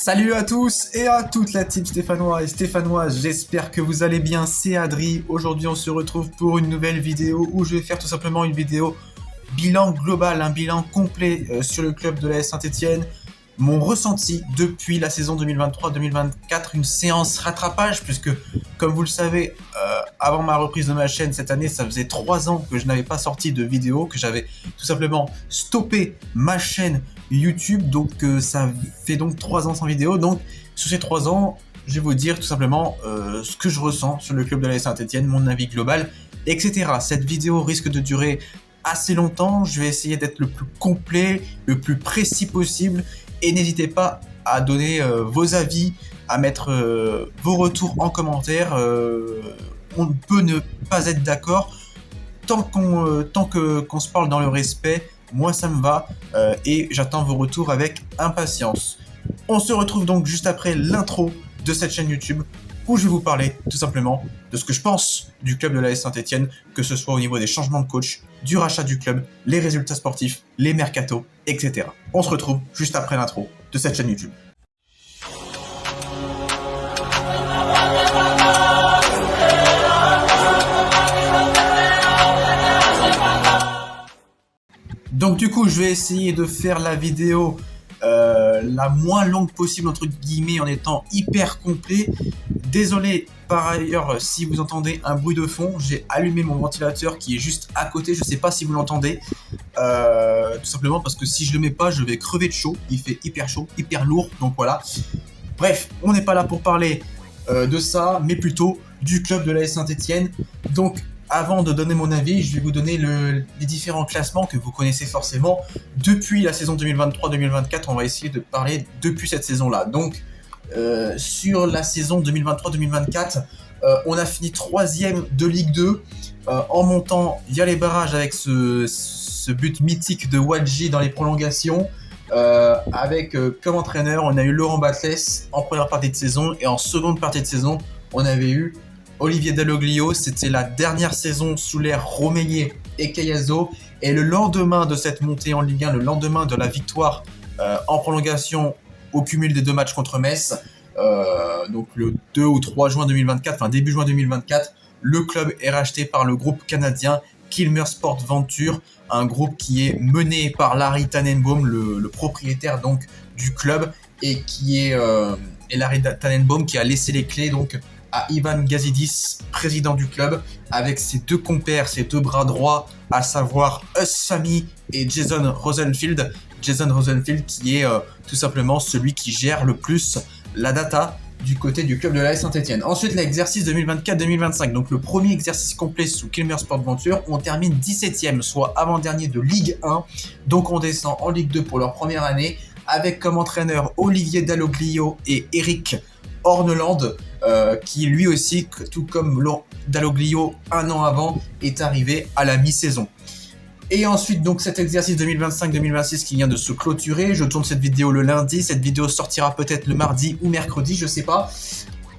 Salut à tous et à toute la team stéphanois et stéphanoise, j'espère que vous allez bien, c'est Adri. Aujourd'hui on se retrouve pour une nouvelle vidéo où je vais faire tout simplement une vidéo bilan global, un bilan complet sur le club de l'AS Saint-Etienne. Mon ressenti depuis la saison 2023-2024, une séance rattrapage puisque comme vous le savez, avant ma reprise de ma chaîne cette année, ça faisait 3 ans que je n'avais pas sorti de vidéo, que j'avais tout simplement stoppé ma chaîne YouTube, donc ça fait donc 3 ans sans vidéo. Donc sur ces 3 ans, je vais vous dire tout simplement ce que je ressens sur le club de l'AS Saint-Etienne, mon avis global, etc. Cette vidéo risque de durer assez longtemps, je vais essayer d'être le plus complet, le plus précis possible, et n'hésitez pas à donner vos avis, à mettre vos retours en commentaire. On peut ne pas être d'accord, tant qu'on se parle dans le respect, moi ça me va, et j'attends vos retours avec impatience. On se retrouve donc juste après l'intro de cette chaîne YouTube, où je vais vous parler tout simplement de ce que je pense du club de l'AS Saint-Etienne, que ce soit au niveau des changements de coach, du rachat du club, les résultats sportifs, les mercatos, etc. On se retrouve juste après l'intro de cette chaîne YouTube. Donc du coup, je vais essayer de faire la vidéo la moins longue possible, entre guillemets, en étant hyper complet. Désolé par ailleurs si vous entendez un bruit de fond, j'ai allumé mon ventilateur qui est juste à côté, je sais pas si vous l'entendez, tout simplement parce que si je le mets pas, je vais crever de chaud, il fait hyper chaud, hyper lourd, donc voilà. Bref, on n'est pas là pour parler de ça, mais plutôt du club de l'AS Saint-Etienne. Donc avant de donner mon avis, je vais vous donner les différents classements que vous connaissez forcément depuis la saison 2023-2024. On va essayer de parler depuis cette saison-là. Donc, sur la saison 2023-2024, on a fini 3e de Ligue 2 en montant via les barrages avec ce but mythique de Wadji dans les prolongations. Avec comme entraîneur, on a eu Laurent Batles en première partie de saison, et en seconde partie de saison, on avait eu Olivier Dalloglio. C'était la dernière saison sous l'ère Romeyer et Cayazo. Et le lendemain de cette montée en Ligue 1, le lendemain de la victoire en prolongation au cumul des 2 matchs contre Metz, donc le 2 ou 3 juin 2024, enfin début juin 2024, le club est racheté par le groupe canadien Kilmer Sport Venture, un groupe qui est mené par Larry Tannenbaum, le propriétaire donc du club, et qui est Larry Tannenbaum qui a laissé les clés donc à Ivan Gazidis, président du club, avec ses 2 compères, ses 2 bras droits, à savoir Sami et Jason Rosenfield. Jason Rosenfield qui est tout simplement celui qui gère le plus la data du côté du club de l'AS Saint-Etienne. Ensuite, l'exercice 2024-2025, donc le premier exercice complet sous Kilmer Sport Venture, on termine 17e, soit avant-dernier de Ligue 1. Donc on descend en Ligue 2 pour leur première année, avec comme entraîneur Olivier Dalloglio et Eric Horneland, qui lui aussi, tout comme Dalloglio un an avant, est arrivé à la mi-saison. Et ensuite, donc cet exercice 2025-2026 qui vient de se clôturer. Je tourne cette vidéo le lundi. Cette vidéo sortira peut-être le mardi ou mercredi, je sais pas.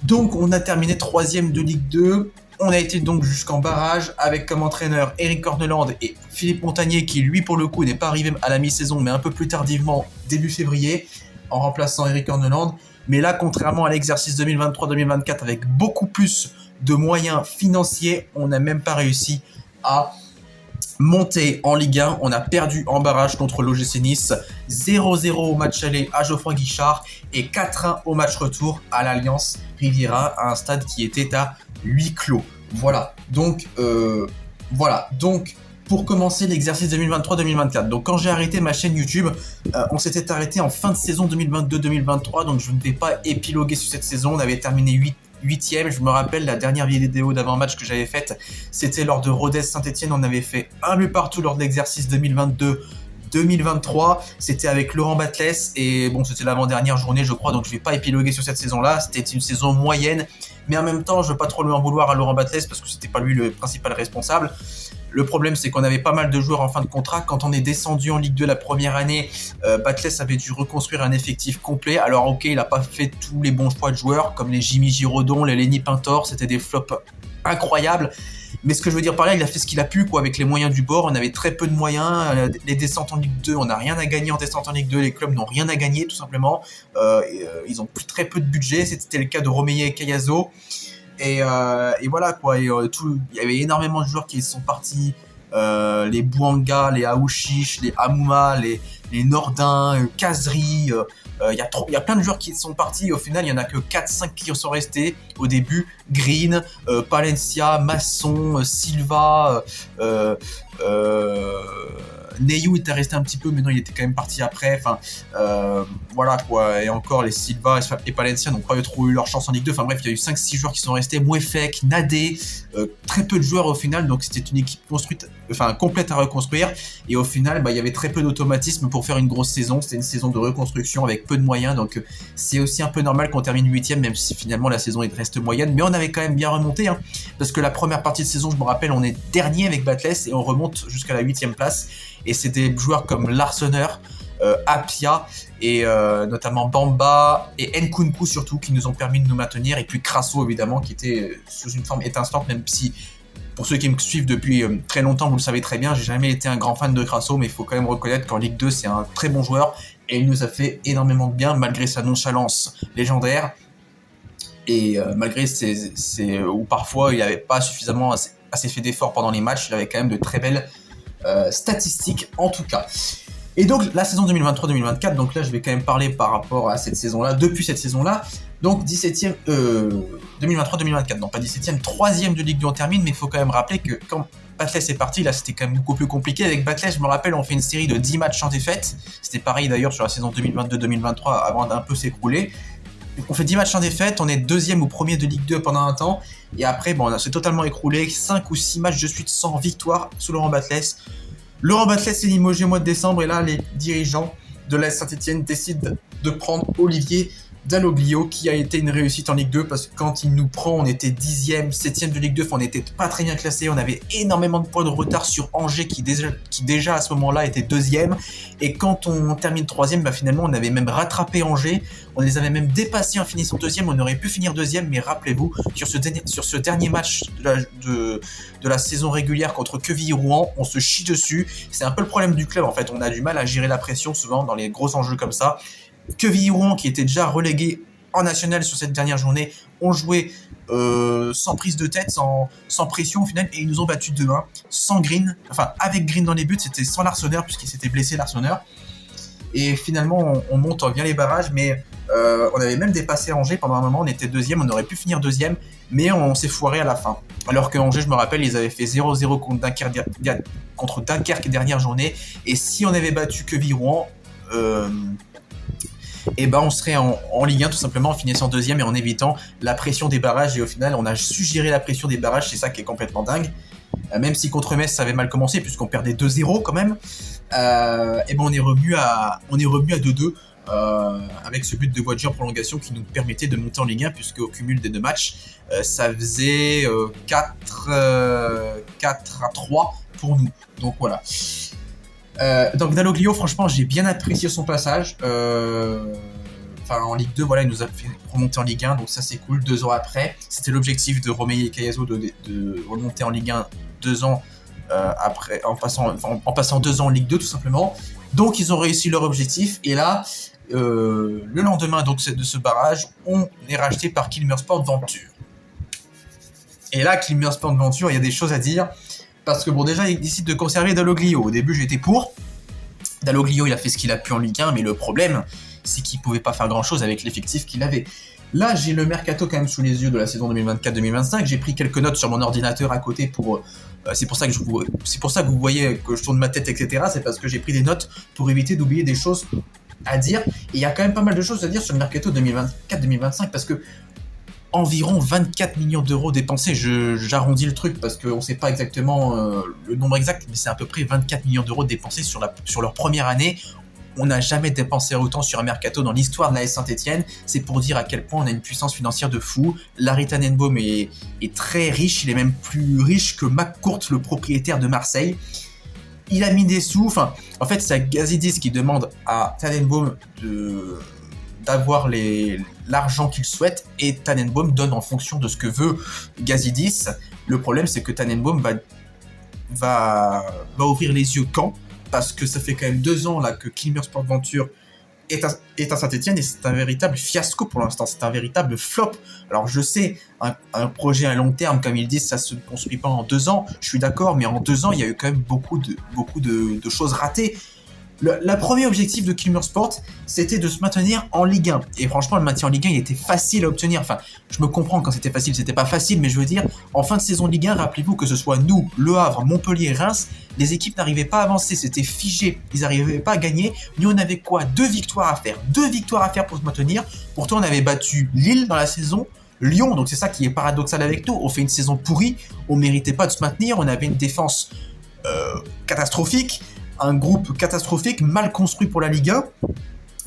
Donc on a terminé 3e de Ligue 2. On a été donc jusqu'en barrage avec comme entraîneur Eric Horneland et Philippe Montagnier, qui lui pour le coup n'est pas arrivé à la mi-saison mais un peu plus tardivement, début février, en remplaçant Eric Horneland. Mais là, contrairement à l'exercice 2023-2024 avec beaucoup plus de moyens financiers, on n'a même pas réussi à monter en Ligue 1, on a perdu en barrage contre l'OGC Nice, 0-0 au match aller à Geoffroy Guichard et 4-1 au match retour à l'Alliance Riviera, à un stade qui était à huis clos. Voilà, donc pour commencer l'exercice 2023-2024. Donc quand j'ai arrêté ma chaîne YouTube, on s'était arrêté en fin de saison 2022-2023, donc je ne vais pas épiloguer sur cette saison. On avait terminé 8e, je me rappelle la dernière vidéo d'avant-match que j'avais faite, c'était lors de Rodez Saint-Etienne. On avait fait un but partout lors de l'exercice 2022-2023, c'était avec Laurent Batles, et bon, c'était l'avant-dernière journée je crois, donc je vais pas épiloguer sur cette saison-là. C'était une saison moyenne, mais en même temps je veux pas trop lui en vouloir à Laurent Batles parce que c'était pas lui le principal responsable. Le problème, c'est qu'on avait pas mal de joueurs en fin de contrat. Quand on est descendu en Ligue 2 la première année, Batles avait dû reconstruire un effectif complet. Alors ok, il n'a pas fait tous les bons choix de joueurs, comme les Jimmy Giraudon, les Lenny Pintor, c'était des flops incroyables. Mais ce que je veux dire par là, il a fait ce qu'il a pu, quoi, avec les moyens du bord. On avait très peu de moyens. Les descentes en Ligue 2, on n'a rien à gagner en descente en Ligue 2. Les clubs n'ont rien à gagner, tout simplement. Ils ont très peu de budget. C'était le cas de Romeyer et Cayazo. Et voilà, quoi. Il y avait énormément de joueurs qui sont partis. Les Bouanga, les Aouchiche, les Amouma, les Nordin, Kazri. Il y a plein de joueurs qui sont partis. Au final, il y en a que 4-5 qui sont restés au début. Green, Palencia, Masson, Silva, Neyou était resté un petit peu, mais non, il était quand même parti après. Enfin, voilà, quoi. Et encore, les Silva et Palencia n'ont pas trop eu leur chance en Ligue 2. Enfin bref, il y a eu 5-6 joueurs qui sont restés. Mouefek, Nadé, très peu de joueurs au final. Donc c'était une équipe complète à reconstruire. Et au final, il y avait très peu d'automatisme pour faire une grosse saison. C'était une saison de reconstruction avec peu de moyens. Donc c'est aussi un peu normal qu'on termine 8ème, même si finalement la saison reste moyenne. Mais on avait quand même bien remonté. Hein, parce que la première partie de saison, je me rappelle, on est dernier avec Batles et on remonte jusqu'à la 8ème place. Et c'est des joueurs comme Larseneur, Apia et notamment Bamba et Nkunku surtout qui nous ont permis de nous maintenir. Et puis Crasso évidemment qui était sous une forme étincelante, même si pour ceux qui me suivent depuis très longtemps, vous le savez très bien, j'ai jamais été un grand fan de Crasso, mais il faut quand même reconnaître qu'en Ligue 2 c'est un très bon joueur et il nous a fait énormément de bien malgré sa nonchalance légendaire et malgré où parfois il n'avait pas suffisamment assez fait d'efforts pendant les matchs. Il avait quand même de très belles statistiques en tout cas. Et donc la saison 2023-2024, donc là je vais quand même parler par rapport à cette saison-là, depuis cette saison-là, donc 17ème, 2023-2024, non pas 17ème, 3ème de Ligue 2 on termine, mais il faut quand même rappeler que quand Batles est parti, là c'était quand même beaucoup plus compliqué. Avec Batles, je me rappelle, on fait une série de 10 matchs sans défaite, c'était pareil d'ailleurs sur la saison 2022-2023 avant d'un peu s'écrouler. On fait 10 matchs sans défaite, on est 2ème ou 1er de Ligue 2 pendant un temps, et après on s'est totalement écroulé, 5 ou 6 matchs de suite sans victoire sous Laurent Batles. Laurent Batles est limogé au mois de décembre et là les dirigeants de l'AS Saint-Etienne décident de prendre Olivier Dalloglio qui a été une réussite en Ligue 2 parce que quand il nous prend on était 10ème, 7ème de Ligue 2, on n'était pas très bien classé, on avait énormément de points de retard sur Angers qui déjà à ce moment-là était 2ème et quand on termine 3ème, finalement on avait même rattrapé Angers, on les avait même dépassés en finissant 2ème, on aurait pu finir 2ème, mais rappelez-vous sur ce dernier match de la saison régulière contre Quevilly-Rouen, on se chie dessus, c'est un peu le problème du club en fait, on a du mal à gérer la pression souvent dans les gros enjeux comme ça. Quevilly-Rouen, qui était déjà relégué en national sur cette dernière journée, ont joué sans prise de tête, sans pression au final, et ils nous ont battu 2-1, sans Green, enfin avec Green dans les buts, c'était sans Larseneur, puisqu'il s'était blessé Larseneur. Et finalement, on monte bien les barrages, mais on avait même dépassé Angers pendant un moment, on était 2ème, on aurait pu finir 2ème, mais on s'est foiré à la fin. Alors que Angers, je me rappelle, ils avaient fait 0-0 contre Dunkerque dernière journée, et si on avait battu Quevilly-Rouen, et on serait en Ligue 1 tout simplement en finissant 2ème et en évitant la pression des barrages, et au final on a su gérer la pression des barrages, c'est ça qui est complètement dingue. Même si contre Metz ça avait mal commencé puisqu'on perdait 2-0 quand même, on est revenu à 2-2 avec ce but de Boadji en prolongation qui nous permettait de monter en Ligue 1 puisque au cumul des deux matchs ça faisait 4-3 pour nous, donc voilà. Donc Dalloglio, franchement, j'ai bien apprécié son passage. En Ligue 2, voilà, il nous a fait remonter en Ligue 1, donc ça c'est cool. 2 ans après, c'était l'objectif de Romeyer et Cayazo de remonter en Ligue 1 2 ans après, en passant 2 ans en Ligue 2 tout simplement. Donc ils ont réussi leur objectif, et là, le lendemain donc, de ce barrage, on est racheté par Kilmersport Venture. Et là, Kilmersport Venture, il y a des choses à dire. Parce que déjà, il décide de conserver Dalloglio. Au début, j'étais pour. Dalloglio, il a fait ce qu'il a pu en Ligue 1, mais le problème, c'est qu'il pouvait pas faire grand-chose avec l'effectif qu'il avait. Là, j'ai le mercato quand même sous les yeux de la saison 2024-2025. J'ai pris quelques notes sur mon ordinateur à côté pour. C'est pour ça que vous voyez que je tourne ma tête, etc. C'est parce que j'ai pris des notes pour éviter d'oublier des choses à dire. Et il y a quand même pas mal de choses à dire sur le mercato 2024-2025 parce que environ 24 millions d'euros dépensés, j'arrondis le truc parce qu'on ne sait pas exactement le nombre exact, mais c'est à peu près 24 millions d'euros dépensés sur leur première année. On n'a jamais dépensé autant sur un mercato dans l'histoire de l'AS Saint-Etienne, c'est pour dire à quel point on a une puissance financière de fou. Larry Tannenbaum est très riche, il est même plus riche que McCourt, le propriétaire de Marseille. Il a mis des sous, en fait c'est Gazidis qui demande à Tannenbaum d'avoir l'argent qu'il souhaite, et Tannenbaum donne en fonction de ce que veut Gazidis. Le problème, c'est que Tannenbaum va ouvrir les yeux quand, parce que ça fait quand même 2 ans là que Kilmer Sport Venture est à Saint-Etienne, et c'est un véritable fiasco pour l'instant, c'est un véritable flop. Alors je sais, un projet à long terme, comme ils disent, ça se construit pas en 2 ans, je suis d'accord, mais en 2 ans, il y a eu quand même beaucoup de choses ratées. Le premier objectif de Kilmer Sport, c'était de se maintenir en Ligue 1. Et franchement, le maintien en Ligue 1, il était facile à obtenir. Enfin, je me comprends, quand c'était facile, c'était pas facile, mais je veux dire, en fin de saison de Ligue 1, rappelez-vous que ce soit nous, Le Havre, Montpellier, Reims, les équipes n'arrivaient pas à avancer, c'était figé, ils n'arrivaient pas à gagner. Nous, on avait quoi? 2 victoires à faire. 2 victoires à faire pour se maintenir. Pourtant, on avait battu Lille dans la saison, Lyon, donc c'est ça qui est paradoxal avec nous. On fait une saison pourrie, on méritait pas de se maintenir, on avait une défense catastrophique, un groupe catastrophique, mal construit pour la Ligue 1.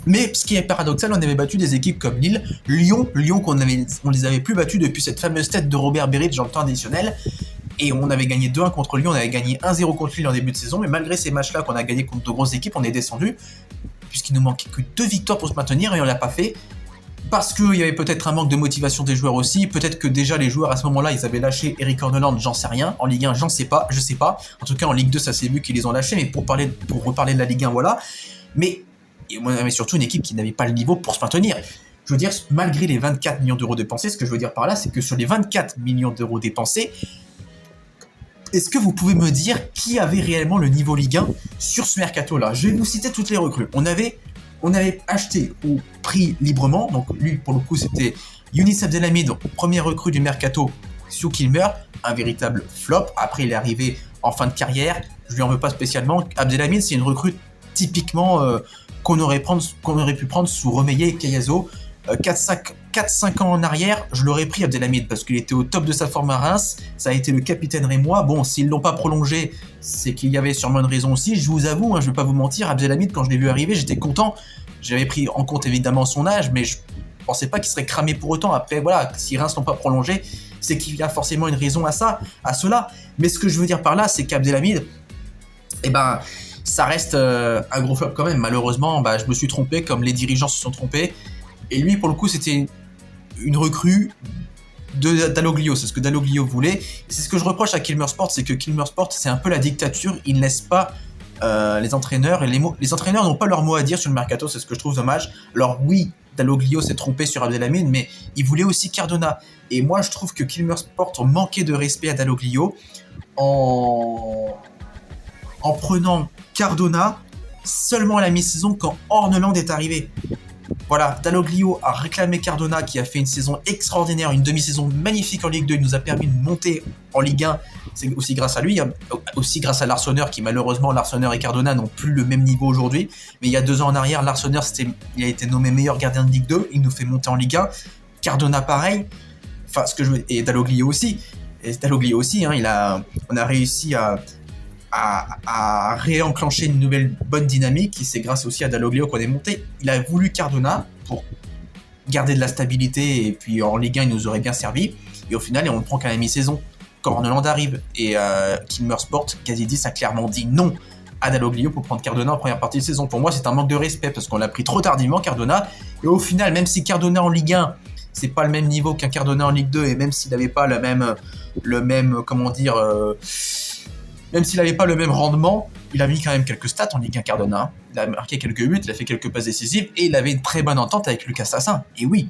Mais ce qui est paradoxal, on avait battu des équipes comme Lille, Lyon on les avait plus battus depuis cette fameuse tête de Robert Berich dans le temps additionnel. Et on avait gagné 2-1 contre Lyon, on avait gagné 1-0 contre Lille en début de saison, mais malgré ces matchs-là qu'on a gagné contre de grosses équipes, on est descendu, puisqu'il nous manquait que 2 victoires pour se maintenir, et on l'a pas fait. Parce qu'il y avait peut-être un manque de motivation des joueurs aussi, peut-être que déjà les joueurs à ce moment-là, ils avaient lâché Eric Horneland, j'en sais rien, en Ligue 1, je sais pas, en tout cas en Ligue 2, ça s'est vu qu'ils les ont lâchés, mais pour reparler de la Ligue 1, voilà. Mais on avait surtout une équipe qui n'avait pas le niveau pour se maintenir. Je veux dire, malgré les 24 millions d'euros dépensés, ce que je veux dire par là, c'est que sur les 24 millions d'euros dépensés, est-ce que vous pouvez me dire qui avait réellement le niveau Ligue 1 sur ce mercato-là? Je vais vous citer toutes les recrues. On avait acheté au prix librement, donc lui pour le coup c'était Younis Abdelhamid, première recrue du mercato sous Kilmer, un véritable flop. Après il est arrivé en fin de carrière, je lui en veux pas spécialement. Abdelhamid c'est une recrue typiquement qu'on aurait pu prendre sous Remeillet et Cayazo. 4-5 ans en arrière, je l'aurais pris Abdelhamid parce qu'il était au top de sa forme à Reims, ça a été le capitaine rémois. Bon, s'ils l'ont pas prolongé, c'est qu'il y avait sûrement une raison aussi. Je vous avoue, je vais pas vous mentir, Abdelhamid, quand je l'ai vu arriver, j'étais content. J'avais pris en compte évidemment son âge, mais je pensais pas qu'il serait cramé pour autant. Après, voilà, si Reims l'ont pas prolongé, c'est qu'il y a forcément une raison à cela. Mais ce que je veux dire par là, c'est qu'Abdelhamid, ça reste un gros flop quand même. Malheureusement, je me suis trompé, comme les dirigeants se sont trompés. Et lui, pour le coup, c'était une recrue d'Aloglio. C'est ce que Dalloglio voulait. Et c'est ce que je reproche à Kilmer Sport, c'est que Kilmer Sport, c'est un peu la dictature. Il ne laisse pas les entraîneurs. Les entraîneurs n'ont pas leur mot à dire sur le mercato, c'est ce que je trouve dommage. Alors oui, Dalloglio s'est trompé sur Abdelhamid, mais il voulait aussi Cardona. Et moi, je trouve que Kilmer Sport manquait de respect à Dalloglio en prenant Cardona seulement à la mi-saison quand Horneland est arrivé. Voilà, Dalloglio a réclamé Cardona qui a fait une saison extraordinaire, une demi-saison magnifique en Ligue 2, il nous a permis de monter en Ligue 1, c'est aussi grâce à lui, aussi grâce à Larsonneur qui malheureusement, Larsonneur et Cardona n'ont plus le même niveau aujourd'hui, mais il y a 2 ans en arrière, Larsonneur il a été nommé meilleur gardien de Ligue 2, il nous fait monter en Ligue 1, Cardona pareil, et Dalloglio aussi, on a réussi à réenclencher une nouvelle bonne dynamique, et c'est grâce aussi à Dalloglio qu'on est monté. Il a voulu Cardona pour garder de la stabilité, et puis en Ligue 1 il nous aurait bien servi, et au final on le prend qu'à la mi-saison quand Horneland arrive, et Kilmer Sport, Gazidis a clairement dit non à Dalloglio pour prendre Cardona en première partie de saison. Pour moi c'est un manque de respect parce qu'on l'a pris trop tardivement Cardona, et au final même si Cardona en Ligue 1 c'est pas le même niveau qu'un Cardona en Ligue 2, et même s'il n'avait pas même s'il n'avait pas le même rendement, il a mis quand même quelques stats en Ligue 1 Cardona. Il a marqué quelques buts, il a fait quelques passes décisives, et il avait une très bonne entente avec Lucas Tassin. Et oui.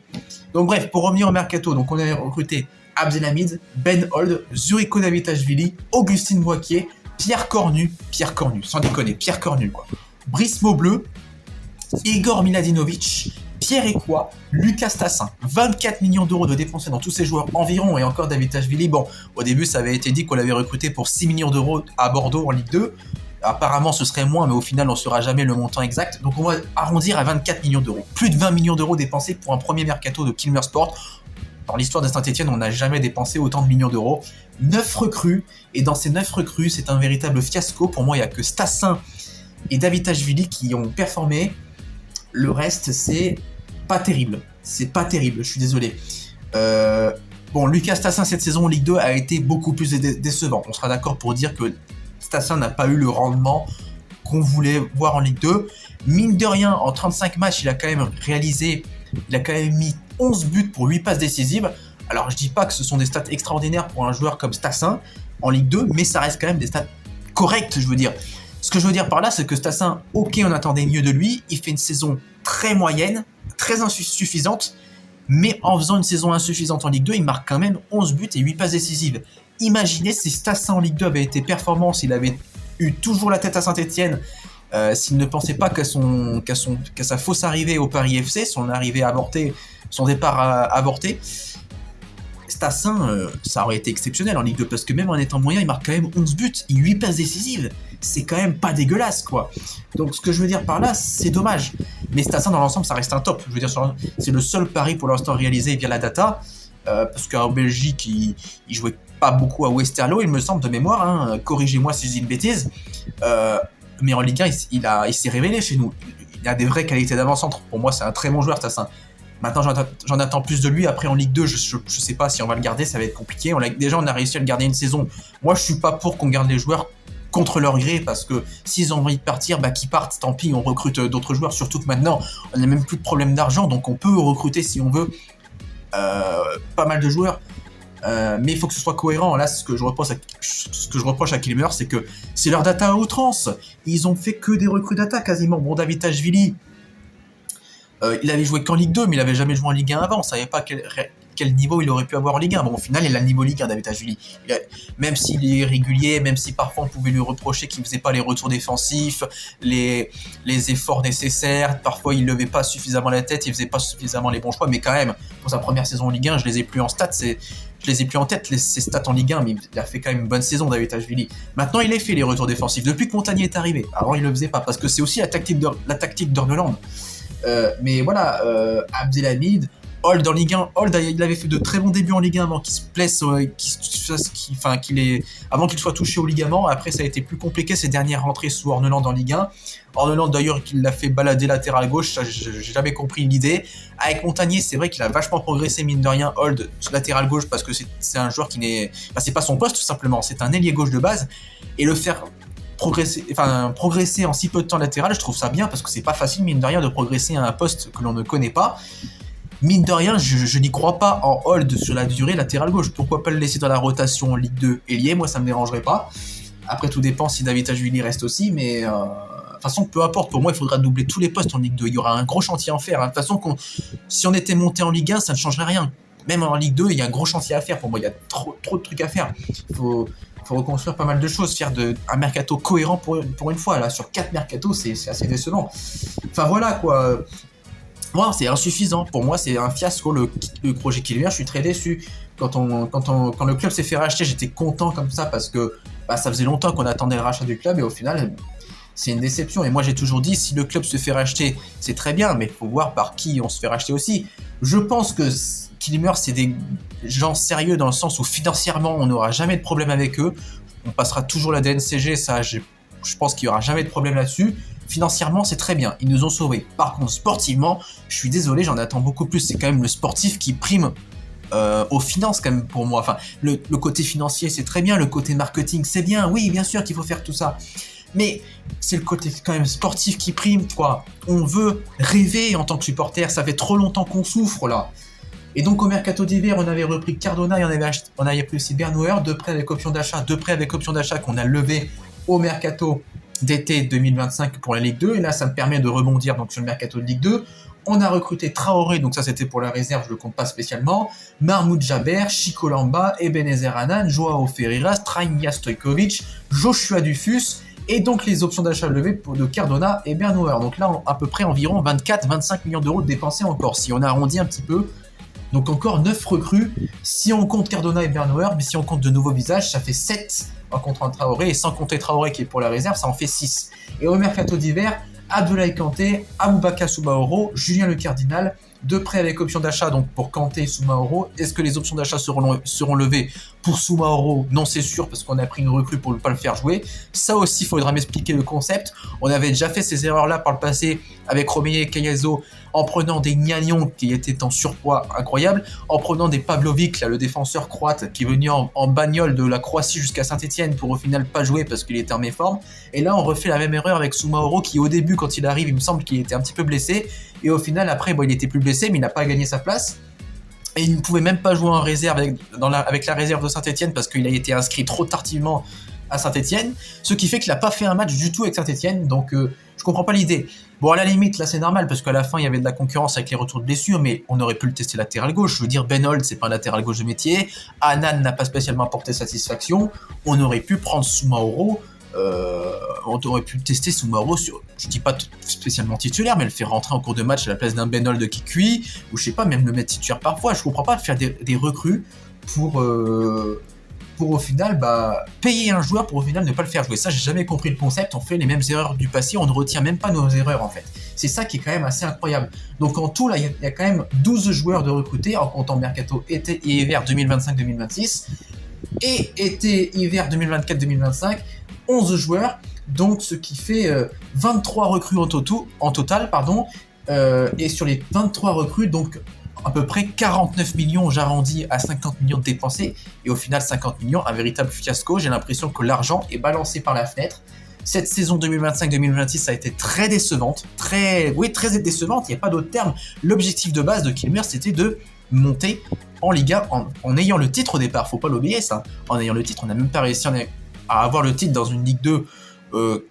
Donc bref, pour revenir au mercato, donc on avait recruté Abdelhamid, Ben Holt, Zuriko Davitashvili, Augustine Boaquier, Pierre Cornu, sans déconner, Pierre Cornu quoi. Brice Maubleu, Igor Miladinovic, Pierre Ecoua, Lucas Tassin. 24 millions d'euros de dépensés dans tous ces joueurs environ, et encore Davitashvili. Bon, au début ça avait été dit qu'on l'avait recruté pour 6 millions d'euros à Bordeaux en Ligue 2. Apparemment ce serait moins, mais au final on ne saura jamais le montant exact. Donc on va arrondir à 24 millions d'euros. Plus de 20 millions d'euros dépensés pour un premier mercato de Kilmer Sport. Dans l'histoire de Saint-Etienne, on n'a jamais dépensé autant de millions d'euros. 9 recrues, et dans ces 9 recrues, c'est un véritable fiasco. Pour moi, il n'y a que Tassin et Davitashvili qui ont performé. Le reste, c'est pas terrible, je suis désolé. Lucas Tassin cette saison en Ligue 2 a été beaucoup plus décevant. On sera d'accord pour dire que Tassin n'a pas eu le rendement qu'on voulait voir en Ligue 2. Mine de rien, en 35 matchs, il a quand même réalisé il a quand même mis 11 buts pour 8 passes décisives. Alors je dis pas que ce sont des stats extraordinaires pour un joueur comme Stassin en Ligue 2, mais ça reste quand même des stats correctes, je veux dire. Ce que je veux dire par là, c'est que Stassin, ok, on attendait mieux de lui, il fait une saison très moyenne, très insuffisante, mais en faisant une saison insuffisante en Ligue 2, il marque quand même 11 buts et 8 passes décisives. Imaginez si Stassin en Ligue 2 avait été performant, s'il avait eu toujours la tête à Saint-Etienne, s'il ne pensait pas qu'à sa fausse arrivée au Paris FC, son arrivée avortée, son départ avorté, Stassin, ça aurait été exceptionnel en Ligue 2, parce que même en étant moyen, il marque quand même 11 buts et 8 passes décisives. C'est quand même pas dégueulasse, quoi. Donc ce que je veux dire par là, c'est dommage. Mais Stassin, dans l'ensemble, ça reste un top. Je veux dire, c'est le seul pari pour l'instant réalisé via la data, parce qu'en Belgique, il jouait pas beaucoup à Westerlo, il me semble, de mémoire, hein. Corrigez-moi si je dis une bêtise. Mais en Ligue 1, il s'est révélé chez nous. Il a des vraies qualités d'avant-centre. Pour moi, c'est un très bon joueur, Stassin. Maintenant, j'en attends plus de lui. Après, en Ligue 2, je sais pas si on va le garder, ça va être compliqué. Déjà, on a réussi à le garder une saison. Moi, je suis pas pour qu'on garde les joueurs contre leur gré, parce que s'ils ont envie de partir, qu'ils partent, tant pis, on recrute d'autres joueurs. Surtout que maintenant, on n'a même plus de problème d'argent, donc on peut recruter, si on veut, pas mal de joueurs. Mais il faut que ce soit cohérent. Là, ce que je reproche à Kilmer, c'est que c'est leur data à outrance. Ils ont fait que des recrues data quasiment. Bon, Davitashvili, il avait joué qu'en Ligue 2, mais il avait jamais joué en Ligue 1 avant. On savait pas quel niveau il aurait pu avoir en Ligue 1. Bon, au final, il a le niveau Ligue 1, Davitashvili. Même s'il est régulier, même si parfois on pouvait lui reprocher qu'il faisait pas les retours défensifs, les efforts nécessaires, parfois il levait pas suffisamment la tête, il faisait pas suffisamment les bons choix, mais quand même, pour sa première saison en Ligue 1, je les ai plus en tête, ses stats en Ligue 1, mais il a fait quand même une bonne saison, Davitashvili. Maintenant, il a fait les retours défensifs, depuis que Montagnier est arrivé. Avant, il le faisait pas, parce que c'est aussi la tactique d'Orneland. Mais voilà, Abdelhamid, Old en Ligue 1, il avait fait de très bons débuts en Ligue 1 avant qu'il se blesse, avant qu'il soit touché au ligament. Après, ça a été plus compliqué ces dernières rentrées sous Orneland en Ligue 1. Orneland d'ailleurs, qui l'a fait balader latéral gauche, ça j'ai jamais compris l'idée. Avec Montagnier, c'est vrai qu'il a vachement progressé, mine de rien, Old latéral gauche, parce que c'est un joueur qui n'est, c'est pas son poste tout simplement, c'est un ailier gauche de base, et le faire progresser en si peu de temps latéral, je trouve ça bien, parce que c'est pas facile, mine de rien, de progresser à un poste que l'on ne connaît pas. Mine de rien, je n'y crois pas en hold sur la durée latéral gauche. Pourquoi pas le laisser dans la rotation en Ligue 2 ailier? Moi, ça me dérangerait pas. Après, tout dépend si Davitashvili reste aussi, mais de toute façon, peu importe. Pour moi, il faudra doubler tous les postes en Ligue 2. Il y aura un gros chantier à en faire. De toute façon, si on était monté en Ligue 1, ça ne changerait rien. Même en Ligue 2, il y a un gros chantier à faire. Pour moi, il y a trop de trucs à faire. Il faut reconstruire pas mal de choses, faire un mercato cohérent pour une fois. Là, sur 4 mercatos, c'est assez décevant. Enfin, voilà, quoi. Moi, c'est insuffisant. Pour moi, c'est un fiasco, le projet Kilmer. Je suis très déçu. Quand le club s'est fait racheter, j'étais content comme ça, parce que ça faisait longtemps qu'on attendait le rachat du club, et au final, c'est une déception. Et moi, j'ai toujours dit, si le club se fait racheter, c'est très bien, mais il faut voir par qui on se fait racheter aussi. Je pense que Kilmer, c'est des gens sérieux, dans le sens où financièrement, on n'aura jamais de problème avec eux. On passera toujours la DNCG, ça, je pense qu'il n'y aura jamais de problème là-dessus. Financièrement, c'est très bien, ils nous ont sauvés. Par contre, sportivement, je suis désolé, j'en attends beaucoup plus. C'est quand même le sportif qui prime aux finances, quand même, pour moi. Enfin, le côté financier, c'est très bien, le côté marketing, c'est bien. Oui, bien sûr qu'il faut faire tout ça. Mais c'est le côté quand même sportif qui prime, quoi. On veut rêver en tant que supporter, ça fait trop longtemps qu'on souffre, là. Et donc, au mercato d'hiver, on avait repris Cardona et on avait pris aussi Bernouer, deux prêts avec option d'achat qu'on a levé au mercato d'été 2025 pour la Ligue 2, et là ça me permet de rebondir donc sur le mercato de Ligue 2. On a recruté Traoré, donc ça c'était pour la réserve, je le compte pas spécialement, Mahmoud Jaber, Chico Lamba, Ebenezer Hanan, Joao Ferreira, Strajnia Stojkovic, Joshua Dufus, et donc les options d'achat levées de Cardona et Bernouer. Donc là, à peu près environ 24-25 millions d'euros dépensés encore, si on arrondit un petit peu. Donc encore 9 recrues, si on compte Cardona et Bernouer, mais si on compte de nouveaux visages, ça fait 7 en comptant Traoré, et sans compter Traoré qui est pour la réserve, ça en fait 6. Et au mercato d'hiver, Abdoulaye Kanté, Aboubakar Soumaoro, Julien Le Cardinal, deux prêts avec option d'achat donc pour Kanté et Soumaoro. Est-ce que les options d'achat seront levées? Pour Soumaoro, non c'est sûr parce qu'on a pris une recrue pour ne pas le faire jouer. Ça aussi, il faudra m'expliquer le concept. On avait déjà fait ces erreurs-là par le passé avec Romeo Kayazo en prenant des Gnagnon qui étaient en surpoids incroyable, en prenant des Pavlovic, là, le défenseur croate qui est venu en bagnole de la Croatie jusqu'à Saint-Etienne pour au final pas jouer parce qu'il était en méforme. Et là, on refait la même erreur avec Soumaoro qui au début, quand il arrive, il me semble qu'il était un petit peu blessé. Et au final, après, bon, il était plus blessé, mais il n'a pas gagné sa place. Et il ne pouvait même pas jouer en réserve avec la réserve de Saint-Etienne parce qu'il a été inscrit trop tardivement à Saint-Etienne, ce qui fait qu'il n'a pas fait un match du tout avec Saint-Etienne, donc je comprends pas l'idée. Bon, à la limite, là c'est normal parce qu'à la fin il y avait de la concurrence avec les retours de blessures, mais on aurait pu le tester latéral gauche. Je veux dire, Ben Holt, c'est pas un latéral gauche de métier, Hanan n'a pas spécialement apporté satisfaction, on aurait pu prendre Soumaoro. On aurait pu tester Soumaoro sur, je dis pas spécialement titulaire, mais le faire rentrer en cours de match à la place d'un Ben Holt qui cuit, ou je sais pas, même le mettre titulaire parfois. Je comprends pas de faire des recrues pour au final payer un joueur pour au final ne pas le faire jouer. Ça, j'ai jamais compris le concept. On fait les mêmes erreurs du passé, on ne retient même pas nos erreurs en fait. C'est ça qui est quand même assez incroyable. Donc en tout, là, il y a quand même 12 joueurs de recrutés en comptant mercato été et hiver 2025-2026 et été-hiver 2024-2025. 11 joueurs, donc ce qui fait 23 recrues en total, et sur les 23 recrues, donc à peu près 49 millions, j'arrondis à 50 millions de dépensés, et au final 50 millions, un véritable fiasco. J'ai l'impression que l'argent est balancé par la fenêtre. Cette saison 2025-2026 a été très décevante, très décevante, il n'y a pas d'autre terme. L'objectif de base de Kilmer, c'était de monter en Liga en ayant le titre au départ, faut pas l'oublier ça. En ayant le titre, on n'a même pas réussi à avoir le titre dans une Ligue 2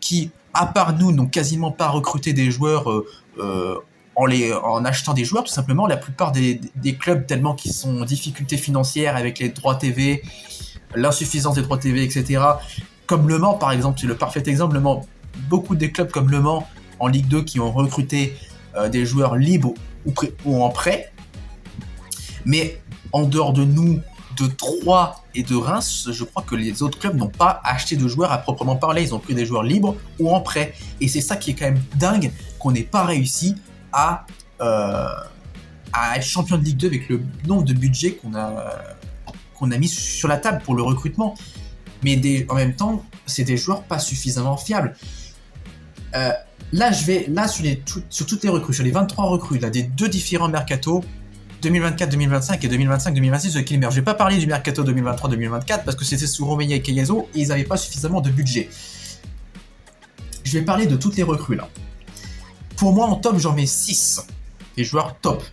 qui, à part nous, n'ont quasiment pas recruté des joueurs en achetant des joueurs, tout simplement. La plupart des clubs, tellement qu'ils sont en difficulté financière avec les droits TV, l'insuffisance des droits TV, etc. Comme Le Mans, par exemple, c'est le parfait exemple. Le Mans, beaucoup des clubs comme Le Mans en Ligue 2 qui ont recruté des joueurs libres ou en prêt. Mais en dehors de nous, de Troyes et de Reims, je crois que les autres clubs n'ont pas acheté de joueurs à proprement parler. Ils ont pris des joueurs libres ou en prêt. Et c'est ça qui est quand même dingue, qu'on n'ait pas réussi à être champion de Ligue 2 avec le nombre de budget qu'on a mis sur la table pour le recrutement. Mais en même temps, c'est des joueurs pas suffisamment fiables. Là, sur toutes les recrues, sur les 23 recrues, là, des deux différents mercatos, 2024-2025 et 2025-2026 de Kilmer. Je vais pas parler du mercato 2023-2024 parce que c'était sous Romeo et Kayazo et ils n'avaient pas suffisamment de budget. Je vais parler de toutes les recrues là. Pour moi, en top, j'en mets 6. Des joueurs top.